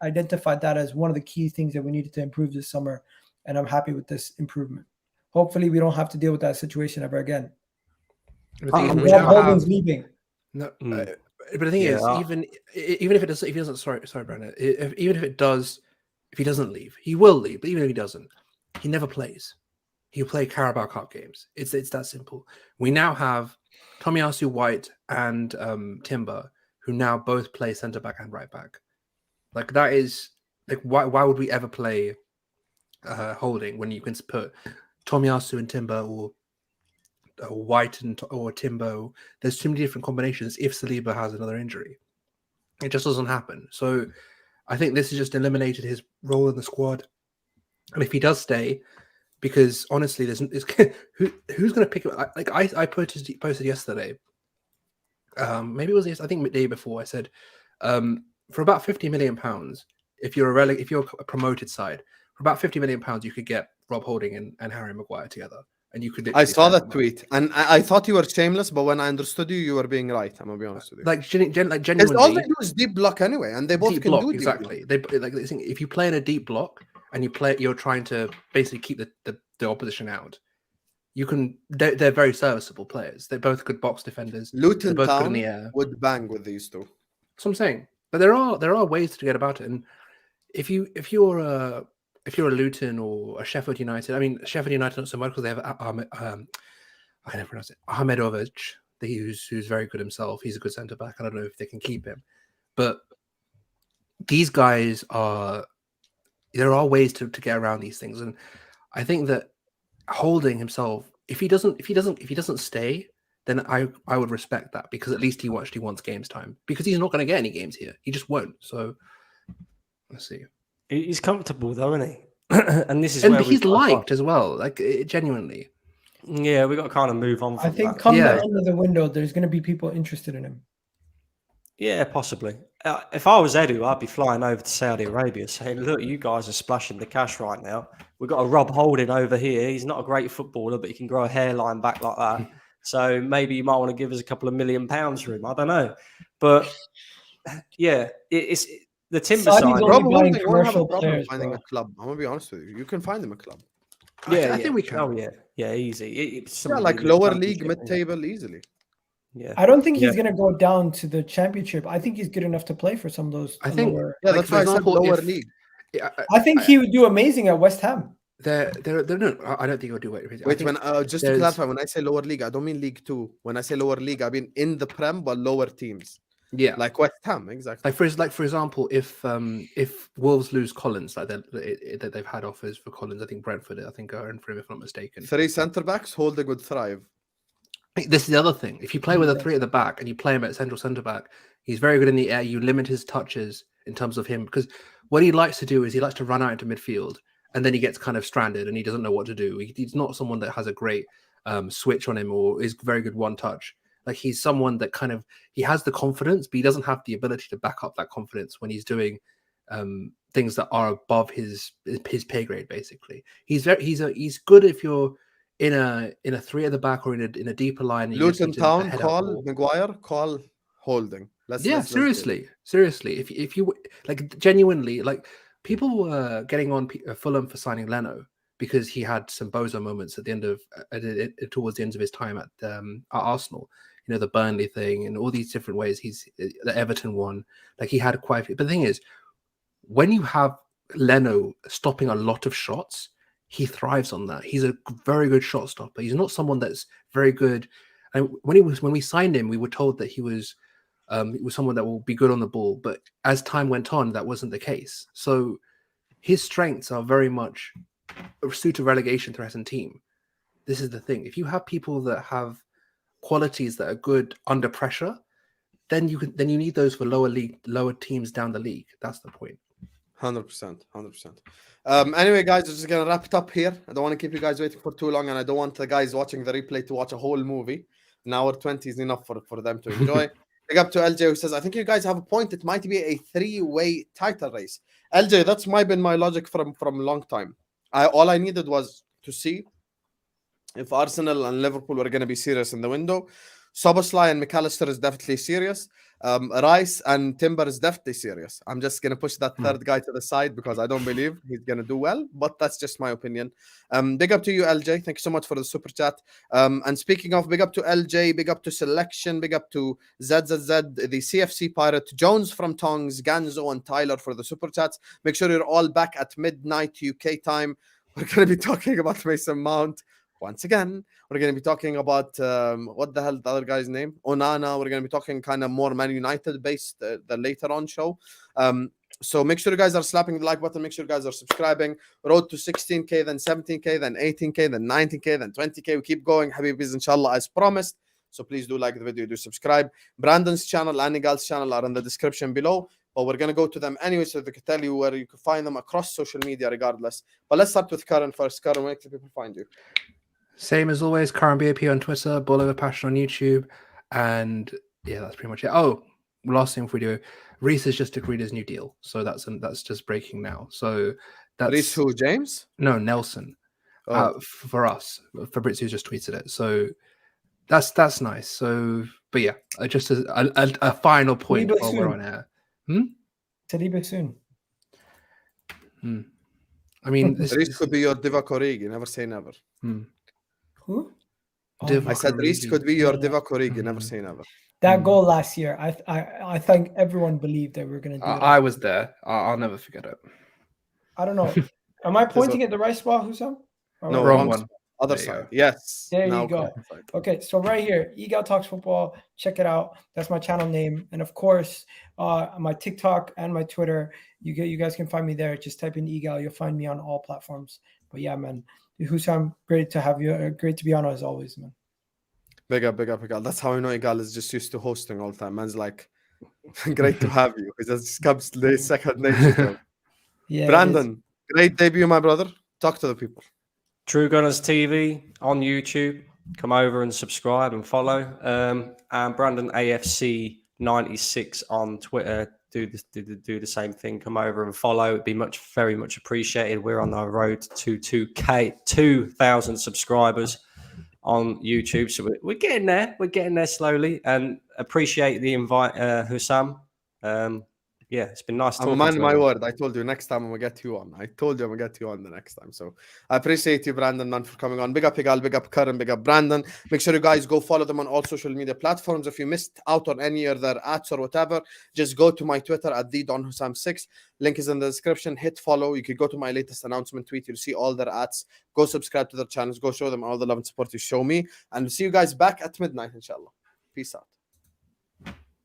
S3: identified that as one of the key things that we needed to improve this summer, and I'm happy with this improvement. Hopefully, we don't have to deal with that situation ever again.
S4: We
S3: Rob
S4: now
S3: Holding's
S4: have-
S3: leaving.
S4: No, but the thing is, even if it does, if he doesn't, sorry, Brandon. Even if it does, if he doesn't leave, he will leave. But even if he doesn't, he never plays. He'll play Carabao Cup games. It's that simple. We now have Tomiyasu White and Timber, who now both play centre back and right back. Like that is like why would we ever play Holding when you can put Tomiyasu and Timber or White or Timbo? There's too many different combinations if Saliba has another injury. It just doesn't happen. So I think this has just eliminated his role in the squad. And if he does stay, because honestly, who's going to pick him? Like I posted yesterday. Maybe it was I think the day before. I said for about £50 million, if you're a promoted side, for about £50 million, you could get Rob Holding and Harry Maguire together, and you could.
S1: I saw
S4: spend
S1: that
S4: money.
S1: tweet, and I thought you were shameless, but when I understood you, you were being right. I'm gonna be honest with you.
S4: Like
S1: Because
S4: genuinely,
S1: all they do is deep block anyway, and they both
S4: deep
S1: can
S4: block
S1: do deep
S4: exactly.
S1: block.
S4: They like if you play in a deep block and you're trying to basically keep the opposition out. You can. They're very serviceable players. They're both good box defenders.
S1: Luton
S4: they're both good in
S1: Town
S4: the air.
S1: would bang with these two.
S4: That's what I'm saying. But there are ways to get about it. And if you're a Luton or a Sheffield United, I mean Sheffield United not so much because they have I can't pronounce it. Ahmedovic, who's very good himself. He's a good centre back. I don't know if they can keep him, but these guys are. There are ways to get around these things, and I think that Holding himself, if he doesn't stay, then I would respect that because at least he actually wants games time because he's not going to get any games here. He just won't. So let's see.
S2: He's comfortable though, isn't he? And this is
S4: And
S2: where
S4: he's liked as well, like genuinely.
S2: Yeah, we got to kind of move on. From
S3: I think
S2: that.
S3: come the end of the window, there's going to be people interested in him.
S2: Yeah, possibly. If I was Edu, I'd be flying over to Saudi Arabia saying, look, you guys are splashing the cash right now. We've got a Rob Holding over here. He's not a great footballer, but he can grow a hairline back like that. So maybe you might want to give us a couple of £1 million for him. I don't know. But yeah, it's the Timber
S3: Saudi's
S2: side.
S3: only
S1: Rob
S3: buying
S1: Holding won't have a
S3: commercial
S1: problem
S3: players,
S1: finding
S3: bro.
S1: a club. I'm gonna be honest with you. You can find them a club.
S2: Yeah,
S4: I think we can.
S2: Oh, yeah, easy. It's
S1: Yeah,
S2: somebody
S1: like
S2: in the
S1: lower league,
S2: Championship,
S1: mid-table, easily.
S2: Yeah.
S3: I don't think he's going to go down to the championship. I think he's good enough to play for some of those.
S4: I think.
S3: lower.
S1: Yeah,
S4: Like,
S1: that's
S4: for
S1: why I said
S4: example,
S1: lower
S4: if-
S1: league.
S3: I think he would do amazing at West Ham.
S4: They're no. I don't think he'll do it.
S1: Wait, when just to
S4: there's-
S1: clarify, when I say lower league, I don't mean League Two. When I say lower league, I mean in the Prem, but lower teams,
S4: Yeah,
S1: like West Ham, exactly.
S4: like for example, if Wolves lose Collins, like that they've had offers for Collins, I think Brentford, are in for him if I'm not mistaken.
S1: 3 centre backs, Holding would thrive.
S4: This is the other thing. If you play with a 3 at the back and you play him at central centre back, he's very good in the air. You limit his touches in terms of him because what he likes to do is he likes to run out into midfield and then he gets kind of stranded and he doesn't know what to do. He's not someone that has a great switch on him or is very good one touch. Like he's someone that kind of he has the confidence, but he doesn't have the ability to back up that confidence when he's doing things that are above his pay grade. Basically, he's good if you're in a 3 at the back or in a deeper line.
S1: Luton Town, call Maguire, call Holding. Let's
S4: seriously. If you like genuinely, like people were getting on Fulham for signing Leno because he had some bozo moments at the end of towards the end of his time at Arsenal. You know, the Burnley thing and all these different ways. He's the Everton one. Like he had quite. But the thing is, when you have Leno stopping a lot of shots, he thrives on that. He's a very good shot stopper. He's not someone that's very good. And when we signed him, we were told that he was someone that will be good on the ball. But as time went on, that wasn't the case. So his strengths are very much suit a relegation threatened team. This is the thing. If you have people that have qualities that are good under pressure, then you need those for lower teams down the league. That's the point.
S1: 100%. Anyway, guys, we're just gonna wrap it up here. I don't want to keep you guys waiting for too long, and I don't want the guys watching the replay to watch a whole movie. An hour 20 is enough for them to enjoy. Big up to LJ who says, I think you guys have a point. It might be a 3-way title race. LJ, that's been my logic from a long time. All I needed was to see if Arsenal and Liverpool were going to be serious in the window. Szoboszlai and McAllister is definitely serious. Rice and Timber is definitely serious. I'm just going to push that third guy to the side because I don't believe he's going to do well, but that's just my opinion. Big up to you, LJ. Thank you so much for the super chat. And speaking of, big up to LJ, big up to Selection, big up to ZZZ, the CFC Pirate, Jones from Tongs, Ganzo, and Tyler for the super chats. Make sure you're all back at midnight UK time. We're going to be talking about Mason Mount. Once again, we're going to be talking about what the hell the other guy's name? Onana. We're going to be talking kind of more Man United based the later on show. So make sure you guys are slapping the like button. Make sure you guys are subscribing. Road to 16K, then 17K, then 18K, then 19K, then 20K. We keep going. Habibis, inshallah, as promised. So please do like the video, do subscribe. Brandon's channel and Nigal's channel are in the description below. But we're going to go to them anyway so they can tell you where you can find them across social media regardless. But let's start with Karan first. Karan, where can people find you?
S4: Same as always, Karan BAP on Twitter, Ball Over Passion on YouTube, and yeah, that's pretty much it. Oh, last thing for video. Reece has just agreed his new deal, so that's just breaking now. So that's
S1: Reece who, James?
S4: No, Nelson.
S1: Oh.
S4: For us, Fabrizio just tweeted it. So that's nice. So, but yeah, just a final point
S3: Saliba
S4: while we're
S3: soon.
S4: on here.
S3: Saliba soon.
S4: I mean,
S1: Reece could be your Divock Origi. Never say never.
S3: Who?
S1: I said Reece could be your Divock Origi. Never say never.
S3: That goal last year, I think everyone believed that we were going to do it.
S4: I was there. I'll never forget it.
S3: I don't know. Am I pointing at the right spot, Hussam?
S1: No,
S4: wrong one.
S1: Other
S4: There you
S1: side.
S4: go.
S1: Yes.
S3: There
S1: Now
S3: you go.
S1: correct.
S3: Okay, so right here, Egal Talks Football. Check it out. That's my channel name, and of course, my TikTok and my Twitter. You guys can find me there. Just type in Egal. You'll find me on all platforms. But yeah, man, Hussam, great to have you. Great to be on as always, man.
S1: Big up, Igal. That's how I know Igal is just used to hosting all the time. Man's like, great to have you. Because that just comes the second nature to him.
S3: Yeah,
S1: Brandon, great debut, my brother. Talk to the people.
S2: True Gunners TV on YouTube. Come over and subscribe and follow. And Brandon AFC 96 on Twitter. Do the same thing. Come over and follow. It'd be very much appreciated. We're on our road to 2,000 subscribers on YouTube. So we're getting there. We're getting there slowly. And appreciate the invite, Hussam. Yeah, it's been nice talking
S1: I'm a man
S2: to
S1: my
S2: you.
S1: word. I told you next time I'm going to get you on. I told you I'm going to get you on the next time. So I appreciate you, Brandon, man, for coming on. Big up Igal, big up Karim, big up Brandon. Make sure you guys go follow them on all social media platforms. If you missed out on any of their ads or whatever, just go to my Twitter at TheDonHussam6. Link is in the description. Hit follow. You could go to my latest announcement tweet. You'll see all their ads. Go subscribe to their channels. Go show them all the love and support you show me. And see you guys back at midnight, inshallah. Peace out.